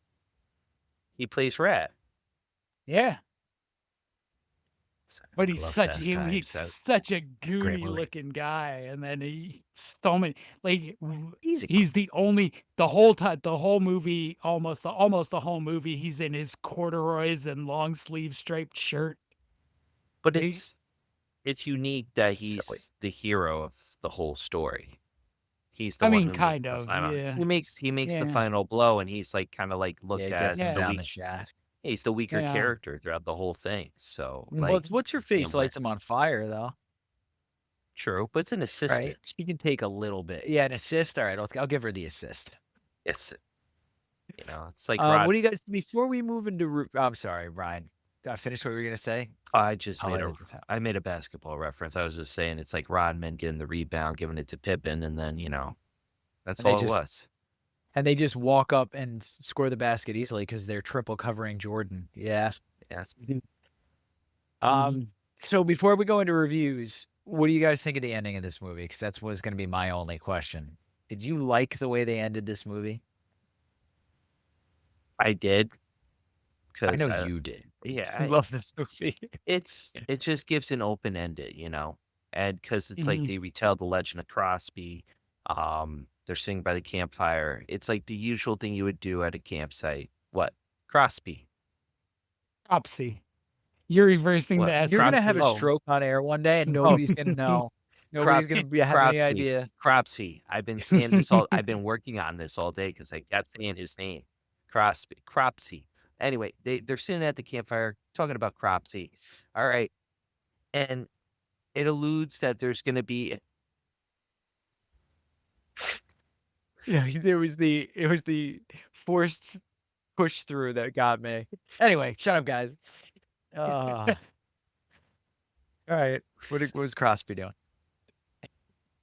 He plays Rat. Yeah. But I he's love such Fast he's Times. such a a great goony movie. looking guy, and then he so many like He's he's the whole movie almost the whole movie he's in his corduroys and long sleeve striped shirt. But He- it's unique that Silly. he's the hero of the whole story. He's the I one mean, who makes kind the of, final- yeah. He makes the Yeah. final blow, and he's like kind of like Yeah, looked it at gets as him Yeah. the down weak. the shaft. He's the weaker Yeah. character throughout the whole thing. So Mm. like, Well, what's her face Damn lights him on fire, though. true, but it's an assistant. Right? She can take a little bit. Yeah, an assist. All right, I'll give her the assist. It's it's like Rod. What do you guys, before we move into, I'm sorry, Ryan. Finish what you were going to say? I just I'll made edit this out. I made a basketball reference. I was just saying it's like Rodman getting the rebound, giving it to Pippen, and then that's And they all it just- was. And they just walk up and score the basket easily because they're triple covering Jordan. Yeah. Yes. So before we go into reviews, what do you guys think of the ending of this movie? Because that's was going to be my only question. Did you like the way they ended this movie? I did. I 'Cause, know you did. Yeah, I love this movie. it just gives an open ended, and because it's like Mhm. they retell the legend of Crosby. They're sitting by the campfire. It's like the usual thing you would do at a campsite. What? Crosby. Cropsy. You're reversing What? the S. You're going to have a Oh. stroke on air one day and nobody's going to know. Nobody's going to have any Cropsy. idea. Cropsy. I've been saying this all. I've been working on this all day because I kept saying his name. Cropsy. Anyway, they're sitting at the campfire talking about Cropsy. All right, and it alludes that there's going to be. Yeah, it was the forced push through that got me. Anyway, shut up, guys. All right, what was Crosby doing?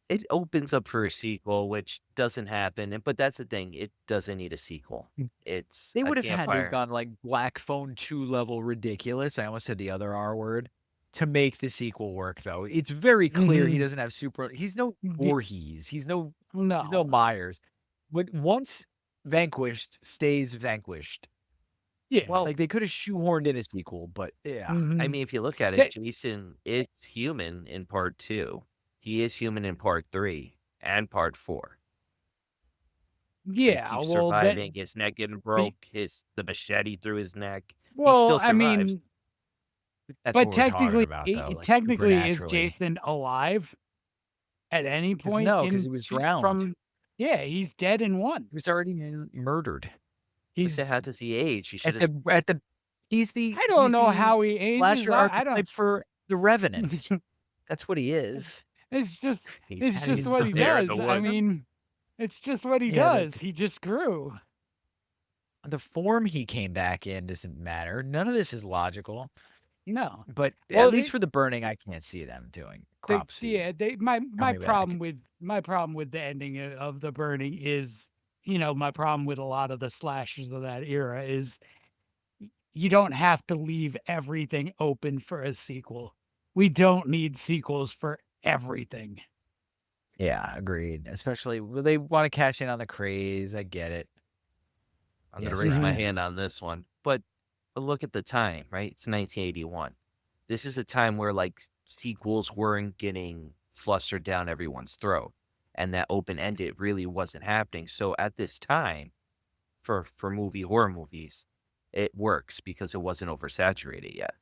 It opens up for a sequel, which doesn't happen. But that's the thing; it doesn't need a sequel. It's They a would have had to campfire. have gone like Black Phone 2 level ridiculous. I almost said the other R word to make the sequel work, though. It's very clear he Mhm. doesn't have super. He's no The- Voorhees. He's no No. Myers. But once vanquished, stays vanquished. Yeah. Well, Like they could have shoehorned in a sequel, but yeah. Mhm. I mean, if you look at it, That- Jason is human in part 2. He is human in part 3 and part 4. But he yeah. keeps Well, that. surviving, his neck getting Be, broke, the machete through his neck. He well, still I survives. mean, That's what but we're talking technically, about, though. Like technically, is supernaturally. Jason alive at any Because point no, because in he was drowned. from? Yeah, he's dead in one. He was already murdered. But then how He's. does he age? He should At have. the he's I don't he's know the how he ages. slasher I don't. archetype for the Revenant. That's what he is. It's just. He's, It's just he's what he there in does. the I woods. mean, it's just what he Yeah, does. He just grew. the form he came back in doesn't matter. None of this is logical. No. But Well, at least it- for the burning, I can't see them doing They, Cropsy. yeah, my coming back. problem with the ending of the burning is, my problem with a lot of the slashers of that era is you don't have to leave everything open for a sequel. We don't need sequels for everything. Yeah, agreed. Especially they want to cash in on the craze. I get it. I'm going to Yes, raise my right. hand on this one. But look at the time, right? It's 1981. This is a time where like sequels weren't getting flustered down everyone's throat, and that open-ended really wasn't happening. So at this time, for horror movies, it works because it wasn't oversaturated yet.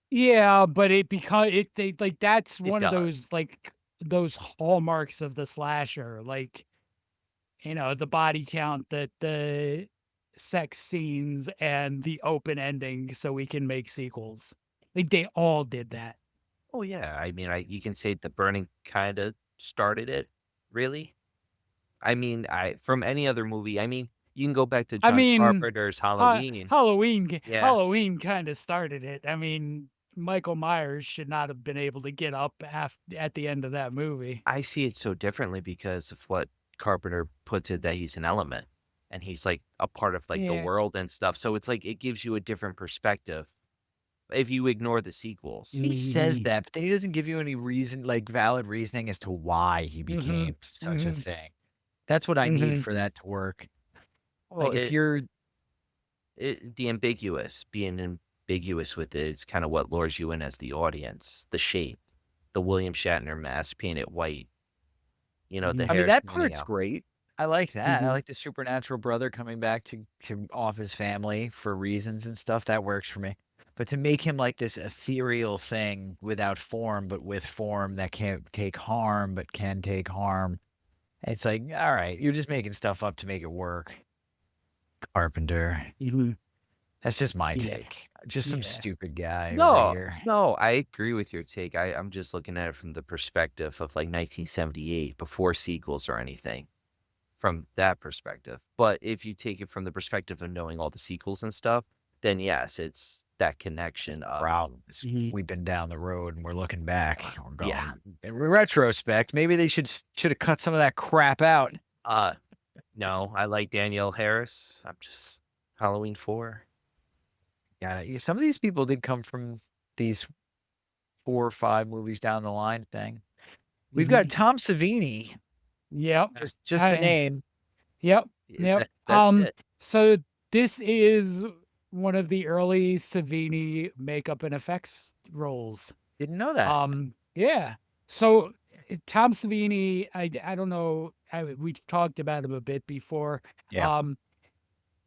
Yeah, but that's It one of does. those hallmarks of the slasher, like, the body count, the sex scenes, and the open ending, so we can make sequels. Like they all did that. Oh yeah, I mean, you can say The Burning kind of started it, really. I mean, from any other movie. I mean, you can go back to I John mean, Carpenter's Halloween. Yeah, Halloween kind of started it. I mean, Michael Myers should not have been able to get up at the end of that movie. I see it so differently because of what Carpenter puts it, that he's an element and he's like a part of like the Yeah. world and stuff. So it's like it gives you a different perspective if you ignore the sequels. He says Mhm. that, but then he doesn't give you any reason, like valid reasoning as to why he Mhm, became such a mhm, thing. That's what I need mhm. for that to work. Well, Like if you're being ambiguous with it, it's kind of what lures you in as the audience. The shape, the William Shatner mask painted white, the I mean, hair that smoothing part's out. great. I like that. I Mhm. like the supernatural brother coming back to off his family for reasons and stuff. That works for me. But to make him like this ethereal thing without form, but with form that can't take harm, but can take harm. It's like, all right, you're just making stuff up to make it work. Carpenter. Mhm. That's just my Yeah. take. Just some Yeah. stupid guy over No, here. no, I agree with your take. I'm just looking at it from the perspective of like 1978, before sequels or anything, from that perspective. But if you take it from the perspective of knowing all the sequels and stuff, then yes, it's that connection of Problem is Mhm. we've been down the road and we're looking back. We're going yeah. in retrospect. Maybe they should have cut some of that crap out. No, I like Danielle Harris. I'm just Halloween 4. Yeah, some of these people did come from these 4 or 5 movies down the line thing. We've got Tom Savini, Yep. just the I- name. Yep. Yeah, Yep. that's it. So this is one of the early Savini makeup and effects roles. Didn't know that. Yeah. So Tom Savini, I don't know, we've talked about him a bit before. Yeah.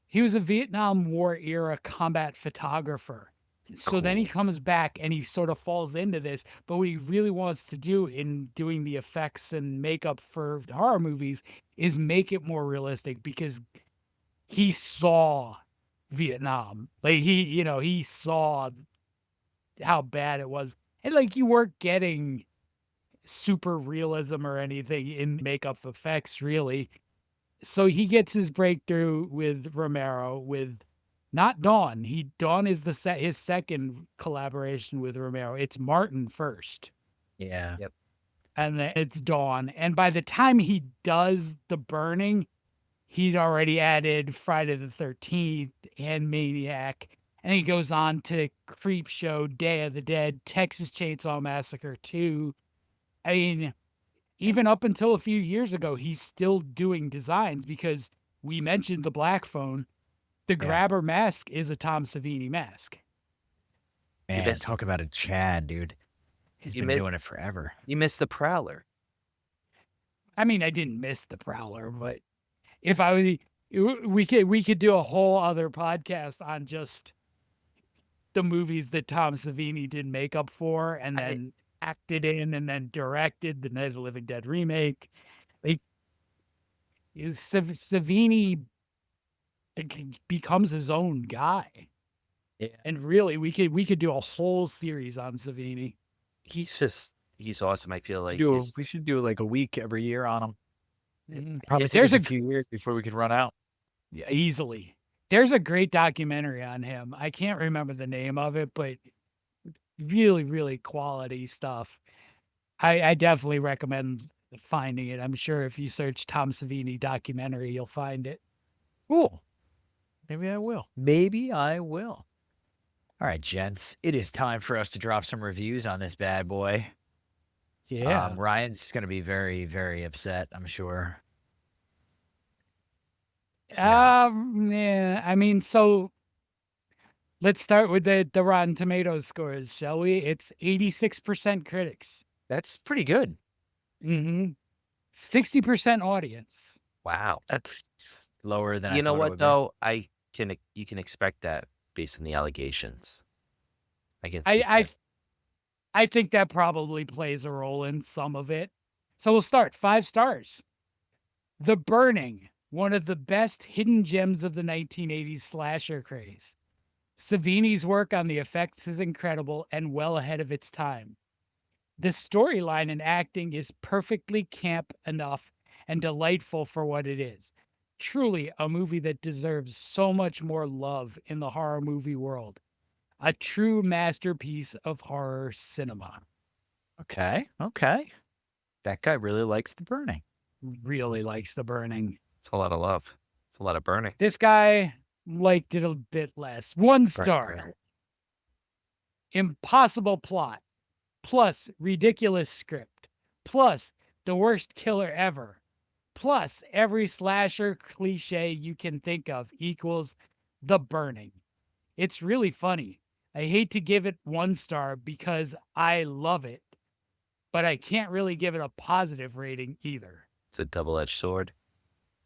He was a Vietnam War era combat photographer. So then he Cool. comes back and he sort of falls into this. But what he really wants to do in doing the effects and makeup for horror movies is make it more realistic, because he saw Vietnam. Like he saw how bad it was. And like you weren't getting super realism or anything in makeup effects, really. So he gets his breakthrough with Romero, with not Dawn. Dawn is his second collaboration with Romero. It's Martin first, Yeah. Yep. and then it's Dawn. And by the time he does The Burning, he'd already added Friday the 13th and Maniac. And he goes on to Creep Show, Day of the Dead, Texas Chainsaw Massacre 2. I mean, even up until a few years ago, he's still doing designs, because we mentioned the Black Phone. The grabber mask is a Tom Savini mask. Man, missed- talk about a Chad, dude. He's You been mi- doing it forever. You missed the Prowler. I mean, I didn't miss the Prowler, but if I was, we could do a whole other podcast on just the movies that Tom Savini did makeup for, and then acted in, and then directed the Night of the Living Dead remake. Like, Savini becomes his own guy, Yeah. and really, we could do a whole series on Savini. He's awesome. I feel like We should do like a week every year on him. Mhm. Probably There's take us a a few years before we could run out. Yeah, easily. There's a great documentary on him. I can't remember the name of it, but really, really quality stuff. I definitely recommend finding it. I'm sure if you search Tom Savini documentary, you'll find it. Cool. Maybe I will. Maybe I will. All right, gents. It is time for us to drop some reviews on this bad boy. Yeah. Ryan's going to be very, very upset, I'm sure. Yeah. I mean, so let's start with the Rotten Tomatoes scores, shall we? It's 86% critics. That's pretty good. 60% audience. wow. That's lower than I You know thought it what would though? You can expect that based on the allegations. I can see that. I think that probably plays a role in some of it. So we'll start 5 stars. The Burning, one of the best hidden gems of the 1980s slasher craze. Savini's work on the effects is incredible and well ahead of its time. The storyline and acting is perfectly camp enough and delightful for what it is. Truly a movie that deserves so much more love in the horror movie world. A true masterpiece of horror cinema. Okay. Okay. That guy really likes The Burning. Really likes The Burning. It's a lot of love. It's a lot of burning. This guy liked it a bit less. 1 star. Burn. Impossible plot. Plus ridiculous script. Plus the worst killer ever. Plus every slasher cliche you can think of equals The Burning. It's really funny. I hate to give it 1 star because I love it, but I can't really give it a positive rating either. It's a double-edged sword.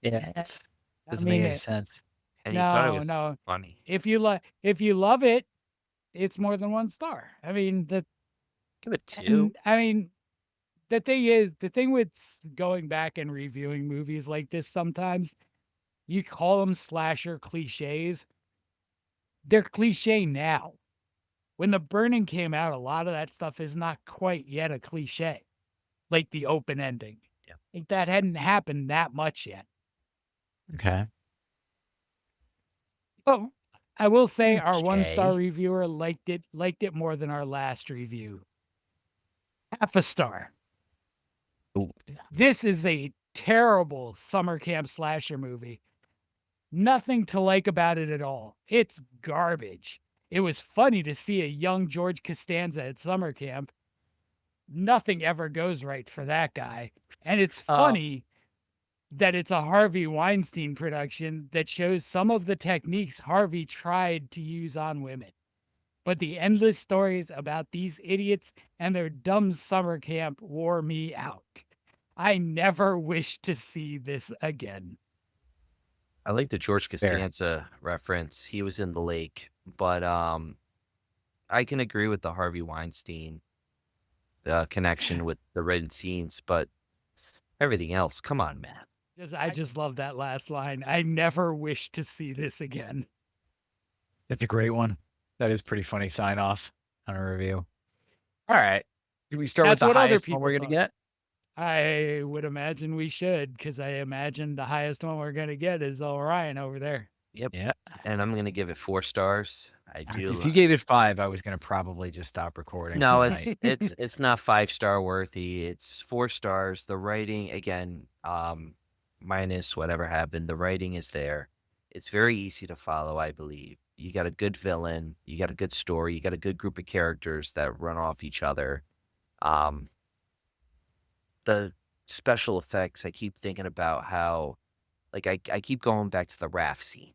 Yeah. It I doesn't mean make any it. sense. And you thought it No, was no. funny. If you love it, it's more than 1 star. I mean, Give it 2. the thing with going back and reviewing movies like this sometimes, you call them slasher cliches. They're cliche now. When The Burning came out, a lot of that stuff is not quite yet a cliche, like the open ending. Yeah. Like that hadn't happened that much yet. Okay. But I will say our 1-star Okay. reviewer liked it more than our last review. 0.5 star. Ooh. This is a terrible summer camp slasher movie. Nothing to like about it at all. It's garbage. It was funny to see a young George Costanza at summer camp. Nothing ever goes right for that guy. And it's funny that it's a Harvey Weinstein production that shows some of the techniques Harvey tried to use on women. But the endless stories about these idiots and their dumb summer camp wore me out. I never wish to see this again. I like the George Costanza reference. He was in the lake, but I can agree with the Harvey Weinstein connection with the written scenes, but everything else, come on, man. I just love that last line. I never wish to see this again. That's a great one. That is pretty funny sign off on a review. All right. Do we start with That's the what other highest one people we're going to thought. get? I would imagine we should, because I imagine the highest one we're going to get is Orion over there. Yep. Yeah. And I'm gonna give it 4 stars. I do. If you gave it 5, I was going to probably just stop recording. No, tonight. it's not 5-star worthy. It's 4 stars. The writing again, minus whatever happened. The writing is there. It's very easy to follow, I believe. You got a good villain. You got a good story. You got a good group of characters that run off each other. The special effects. I keep thinking about how, like, I keep going back to the raft scene.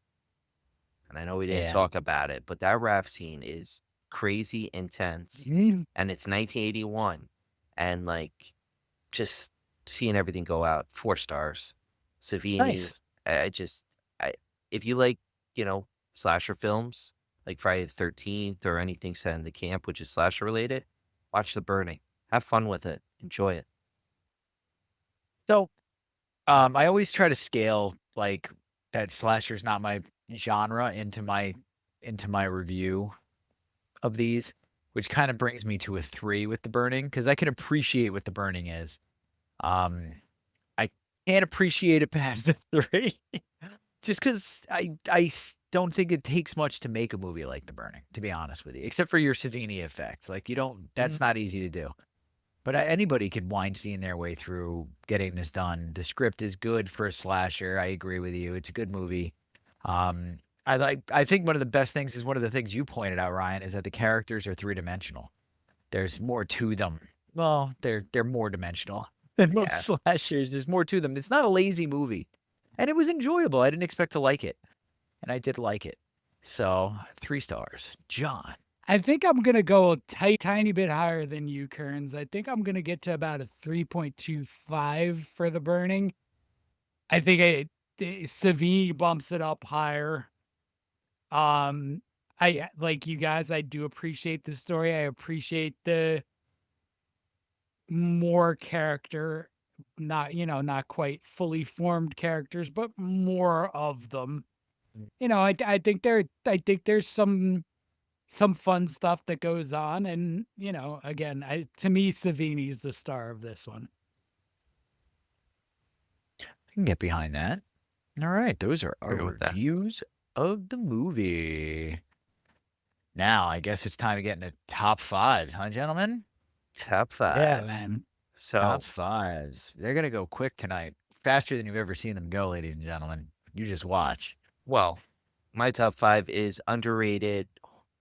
and I know we didn't Yeah. talk about it, but that raft scene is crazy intense, Mhm. and it's 1981, and like just seeing everything go out, 4 stars. Savini, Nice. I just, I if you like, slasher films like Friday the 13th or anything set in the camp, which is slasher related, watch The Burning. Have fun with it. Enjoy it. So, I always try to scale like that slasher's not my genre into my review of these, which kind of brings me to a 3 with The Burning because I can appreciate what The Burning is. Um, I can't appreciate it past a 3 just because don't think it takes much to make a movie like The Burning, to be honest with you, except for your Savini effect. Like, you don't, that's not easy to do. But anybody could Weinstein their way through getting this done. The script is good for a slasher. I agree with you. It's a good movie. Um, I think one of the best things is one of the things you pointed out, Ryan, is that the characters are three-dimensional. There's more to them. Well, they're more dimensional than most Yeah. slashers. There's more to them. It's not a lazy movie. And it was enjoyable. I didn't expect to like it. And I did like it. So 3 stars. John. I think I'm gonna go a tiny bit higher than you, Kearns. I think I'm gonna get to about a 3.25 for The Burning. I think Savini bumps it up higher. I like you guys. I do appreciate the story. I appreciate the more character, not quite fully formed characters, but more of them. I think there's some fun stuff that goes on, and again, to me, Savini's the star of this one. I can get behind that. All right, those are our Agree with that. reviews of the movie. Now, I guess it's time to get into top 5s, huh, gentlemen? Top 5. Yeah, man. So, Top 5s. They're going to go quick tonight. Faster than you've ever seen them go, ladies and gentlemen. You just watch. well, my top 5 is underrated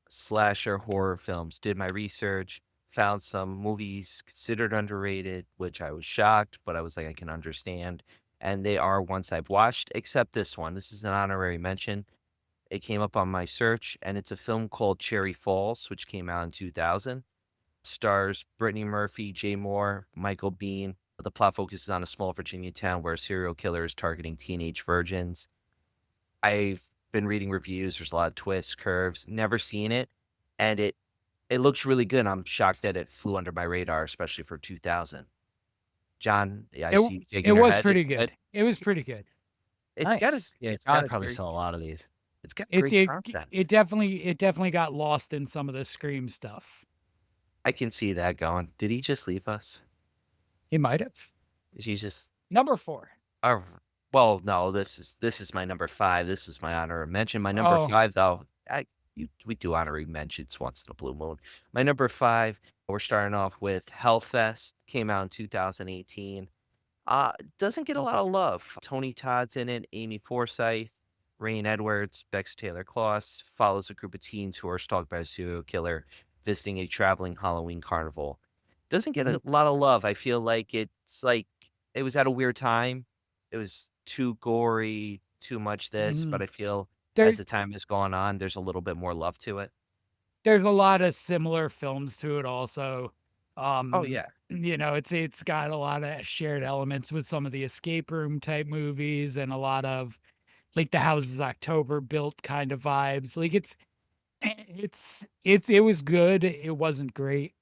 slasher horror films. Did my research, found some movies considered underrated, which I was shocked, but I was like, I can understand. And they are ones I've watched, except this one. This is an honorary mention. It came up on my search, and it's a film called Cherry Falls, which came out in 2000. Stars Brittany Murphy, Jay Moore, Michael Biehn. The plot focuses on a small Virginia town where a serial killer is targeting teenage virgins. I've been reading reviews. There's a lot of twists, curves. Never seen it, and it looks really good. I'm shocked that it flew under my radar, especially for 2000. John, I It, see you it shaking your was head. pretty good. It was pretty good. It's got a, Nice. Yeah, it's John got a probably great, saw a lot of these. it's got It great it content. it definitely got lost in some of the Scream stuff. I can see that going. Did he just leave us? He might have. Is he just? Number 4. Well, no. This is my number 5. This is my honorary mention. My number Oh. 5, though. We do honorary mentions once in a blue moon. My number 5. We're starting off with Hellfest. Came out in 2018. Doesn't get a lot of love. Tony Todd's in it. Amy Forsythe, Rain Edwards, Bex Taylor Kloss follows a group of teens who are stalked by a serial killer visiting a traveling Halloween carnival. Doesn't get a lot of love. I feel like it's like it was at a weird time. It was too gory, too much this, but I feel There, as the time has gone on, there's a little bit more love to it. there's a lot of similar films to it also. Oh yeah. It's got a lot of shared elements with some of the escape room type movies and a lot of like the Houses October built kind of vibes. Like it was good. It wasn't great.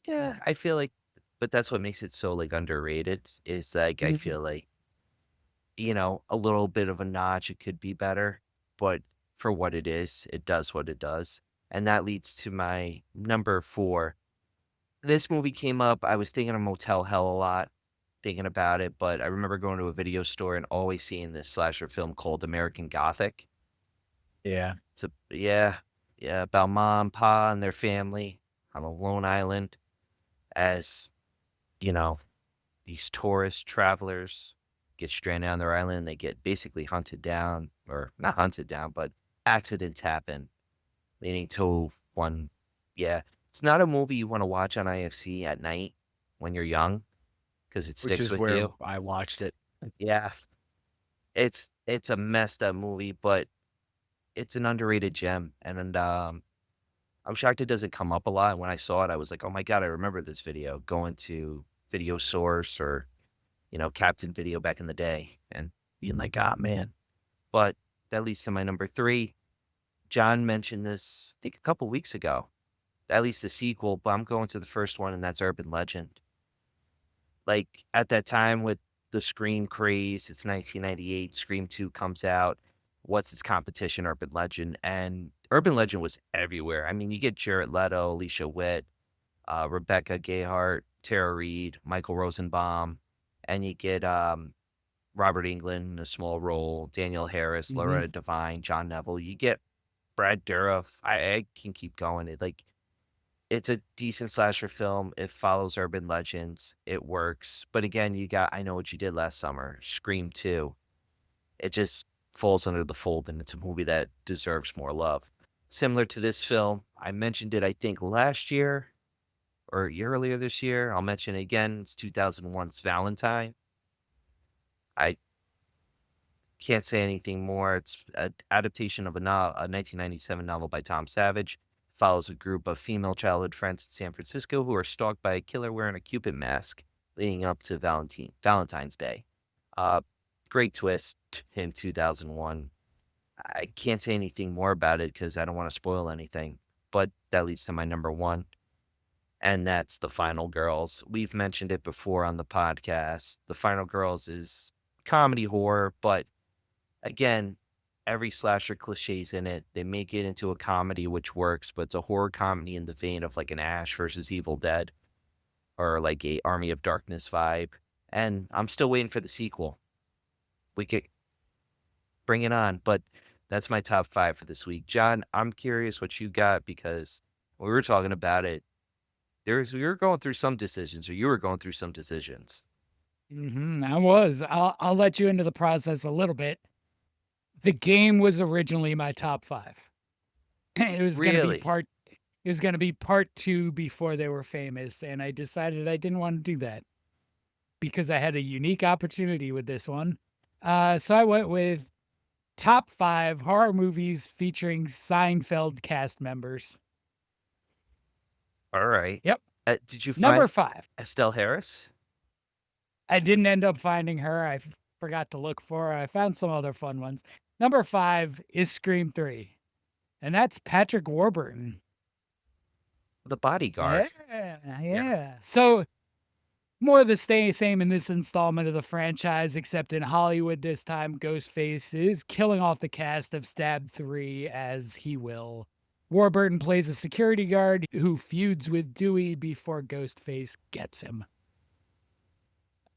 Yeah, I feel like, but that's what makes it so like underrated is like I feel like, a little bit of a notch, it could be better, but for what it is, it does what it does. And that leads to my number 4. This movie came up. I was thinking of Motel Hell a lot, thinking about it, but I remember going to a video store and always seeing this slasher film called American Gothic. Yeah. Yeah, about mom, pa, and their family on a lone island as, these tourist travelers get stranded on their island and they get basically hunted down, or not hunted down, but accidents happen, leading to one. Yeah, it's not a movie you want to watch on IFC at night when you're young because it Which sticks is with where you. I watched it. Yeah, it's a messed up movie, but it's an underrated gem, and I'm shocked it doesn't come up a lot. When I saw it, I was like, "Oh my god, I remember this video." Going to Video Source or Captain Video back in the day, and being like, "Ah, man." But that leads to my number 3. John mentioned this, I think, a couple weeks ago. At least the sequel, but I'm going to the first one, and that's Urban Legend. Like, at that time with the Scream craze, it's 1998, Scream 2 comes out. What's its competition? Urban Legend. And Urban Legend was everywhere. I mean, you get Jared Leto, Alicia Witt, Rebecca Gayheart, Tara Reid, Michael Rosenbaum, and you get Robert Englund in a small role, Daniel Harris, Mhm. Loretta Devine, John Neville. You get Brad Dourif. I can keep going. It's a decent slasher film. It follows urban legends. It works. But again, you got I Know What You Did Last Summer, Scream 2. It just falls under the fold, and it's a movie that deserves more love. Similar to this film, I mentioned it, I think, last year or a year earlier this year. I'll mention it again. It's 2001's Valentine. I can't say anything more. It's an adaptation of a 1997 novel by Tom Savage. Follows a group of female childhood friends in San Francisco who are stalked by a killer wearing a Cupid mask leading up to Valentine's Day. Great twist in 2001. I can't say anything more about it because I don't want to spoil anything, but that leads to my number 1, and that's The Final Girls. We've mentioned it before on the podcast. The Final Girls is comedy horror, but again, every slasher cliché's in it. They make it into a comedy, which works, but it's a horror comedy in the vein of like an Ash versus Evil Dead or like a Army of Darkness vibe. And I'm still waiting for the sequel. We could bring it on, but that's my top 5 for this week. John, I'm curious what you got because when we were talking about it, we were going through some decisions, or you were going through some decisions. I was. I'll let you into the process a little bit. The Game was originally my top 5. It was going to be Really? It was going to be part 2 before they were famous, and I decided I didn't want to do that because I had a unique opportunity with this one. So I went with top 5 horror movies featuring Seinfeld cast members. All right. Yep. Did you Number find 5. Estelle Harris? I didn't end up finding her. I forgot to look for her. I found some other fun ones. Number 5 is Scream 3, and that's Patrick Warburton. The Bodyguard. Yeah. So more of the same in this installment of the franchise, except in Hollywood this time, Ghostface is killing off the cast of Stab 3 as he will. Warburton plays a security guard who feuds with Dewey before Ghostface gets him.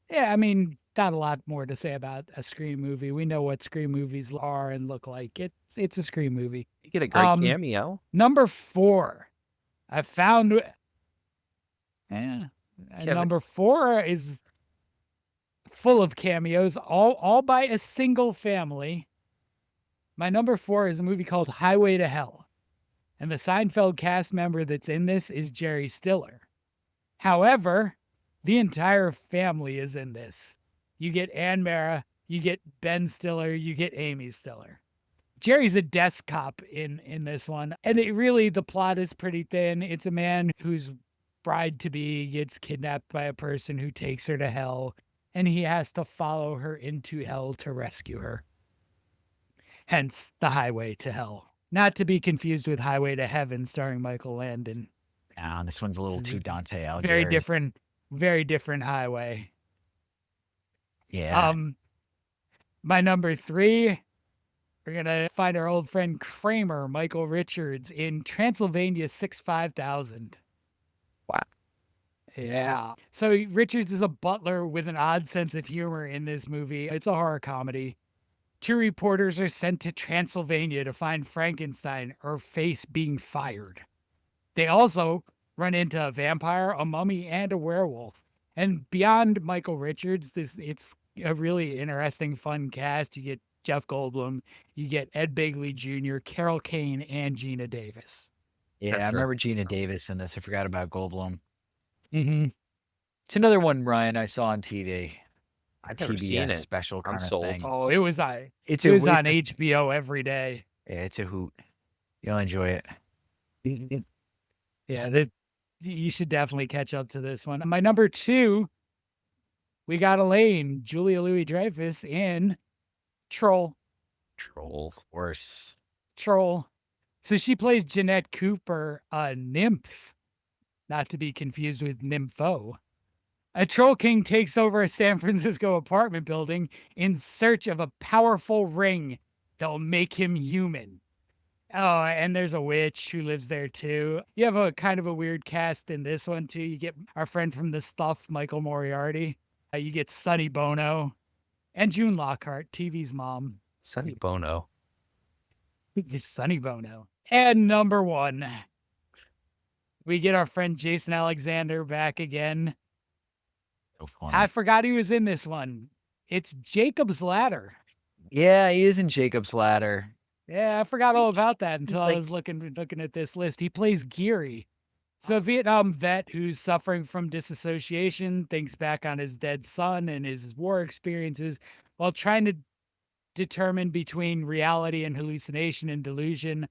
Yeah, I mean, not a lot more to say about a Scream movie. We know what Scream movies are and look like. It's a Scream movie. You get a great cameo. Number 4. I found... Yeah. Number 4 is full of cameos, all by a single family. My number 4 is a movie called Highway to Hell. And the Seinfeld cast member that's in this is Jerry Stiller. However, the entire family is in this. You get Ann Mara, you get Ben Stiller, you get Amy Stiller. Jerry's a desk cop in this one. And the plot is pretty thin. It's a man whose bride-to-be gets kidnapped by a person who takes her to hell, and he has to follow her into hell to rescue her. Hence, the Highway to Hell. Not to be confused with Highway to Heaven, starring Michael Landon. Nah, this one's a little too Dante Very Alighieri. very different highway. Yeah. My number 3, we're going to find our old friend Kramer, Michael Richards, in Transylvania 65000. Wow. Yeah. So Richards is a butler with an odd sense of humor in this movie. It's a horror comedy. 2 reporters are sent to Transylvania to find Frankenstein or face being fired. They also run into a vampire, a mummy, and a werewolf. And beyond Michael Richards, it's a really interesting, fun cast. You get Jeff Goldblum, you get Ed Begley Jr., Carol Kane, and Gina Davis. Yeah, I remember Gina Davis in this. I forgot about Goldblum. Mm-hmm. It's another one, Ryan, I saw on TV. I've never seen TBS it. special I'm kind of sold. thing. Oh, it was on It's HBO every day. Yeah, it's a hoot. You'll enjoy it. Yeah, you should definitely catch up to this one. My number 2, we got Elaine, Julia Louis-Dreyfus in Troll. Troll, of course. Troll. So she plays Jeanette Cooper, a nymph, not to be confused with Nympho. A troll king takes over a San Francisco apartment building in search of a powerful ring that'll make him human. Oh, and there's a witch who lives there too. You have a kind of a weird cast in this one too. You get our friend from The Stuff, Michael Moriarty. You get Sonny Bono and June Lockhart, TV's mom. Sonny Bono. Sonny Bono. And number 1, we get our friend Jason Alexander back again. So funny. I forgot he was in this one. It's Jacob's Ladder. Yeah, he is in Jacob's Ladder. Yeah, I forgot all about that until I was looking at this list. He plays Geary. So a Vietnam vet who's suffering from disassociation thinks back on his dead son and his war experiences while trying to determine between reality and hallucination and delusion.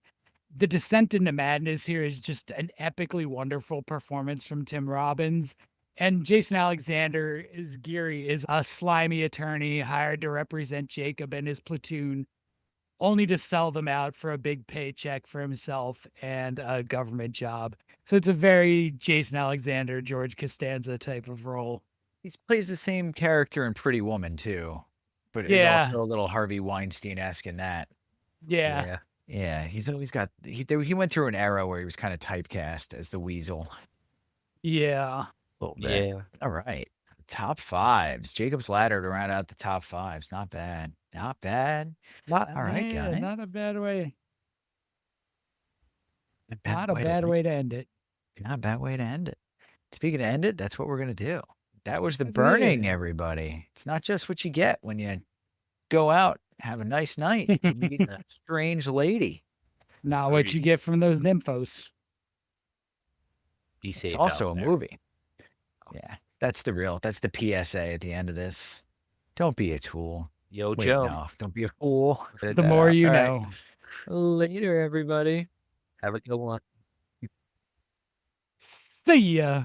The descent into madness here is just an epically wonderful performance from Tim Robbins. And Jason Alexander is Geary is a slimy attorney hired to represent Jacob and his platoon, only to sell them out for a big paycheck for himself and a government job. So it's a very Jason Alexander, George Costanza type of role. He plays the same character in Pretty Woman too, but is Yeah. also a little Harvey Weinstein-esque in that. Yeah. Yeah, he's always got he went through an era where he was kind of typecast as the weasel. Yeah. A little bit. Yeah. All right. Top 5s. Jacob's Ladder to round out the top 5s. Not bad. Not bad. All right, Yeah, guys. not a bad way. Not Not a bad way to end it. Not a bad way to end it. Speaking of end it, that's what we're going to do. That was The That's Burning, it. everybody. It's not just what you get when you go out, have a nice night, you meet a strange lady. Not what you get from those nymphos. Be safe. It's also out a there. movie. Yeah, that's the PSA at the end of this. Don't be a tool. Yo, Wait, Joe. no, don't be a fool. The more you All right. know. Later, everybody. Have a good one. See ya.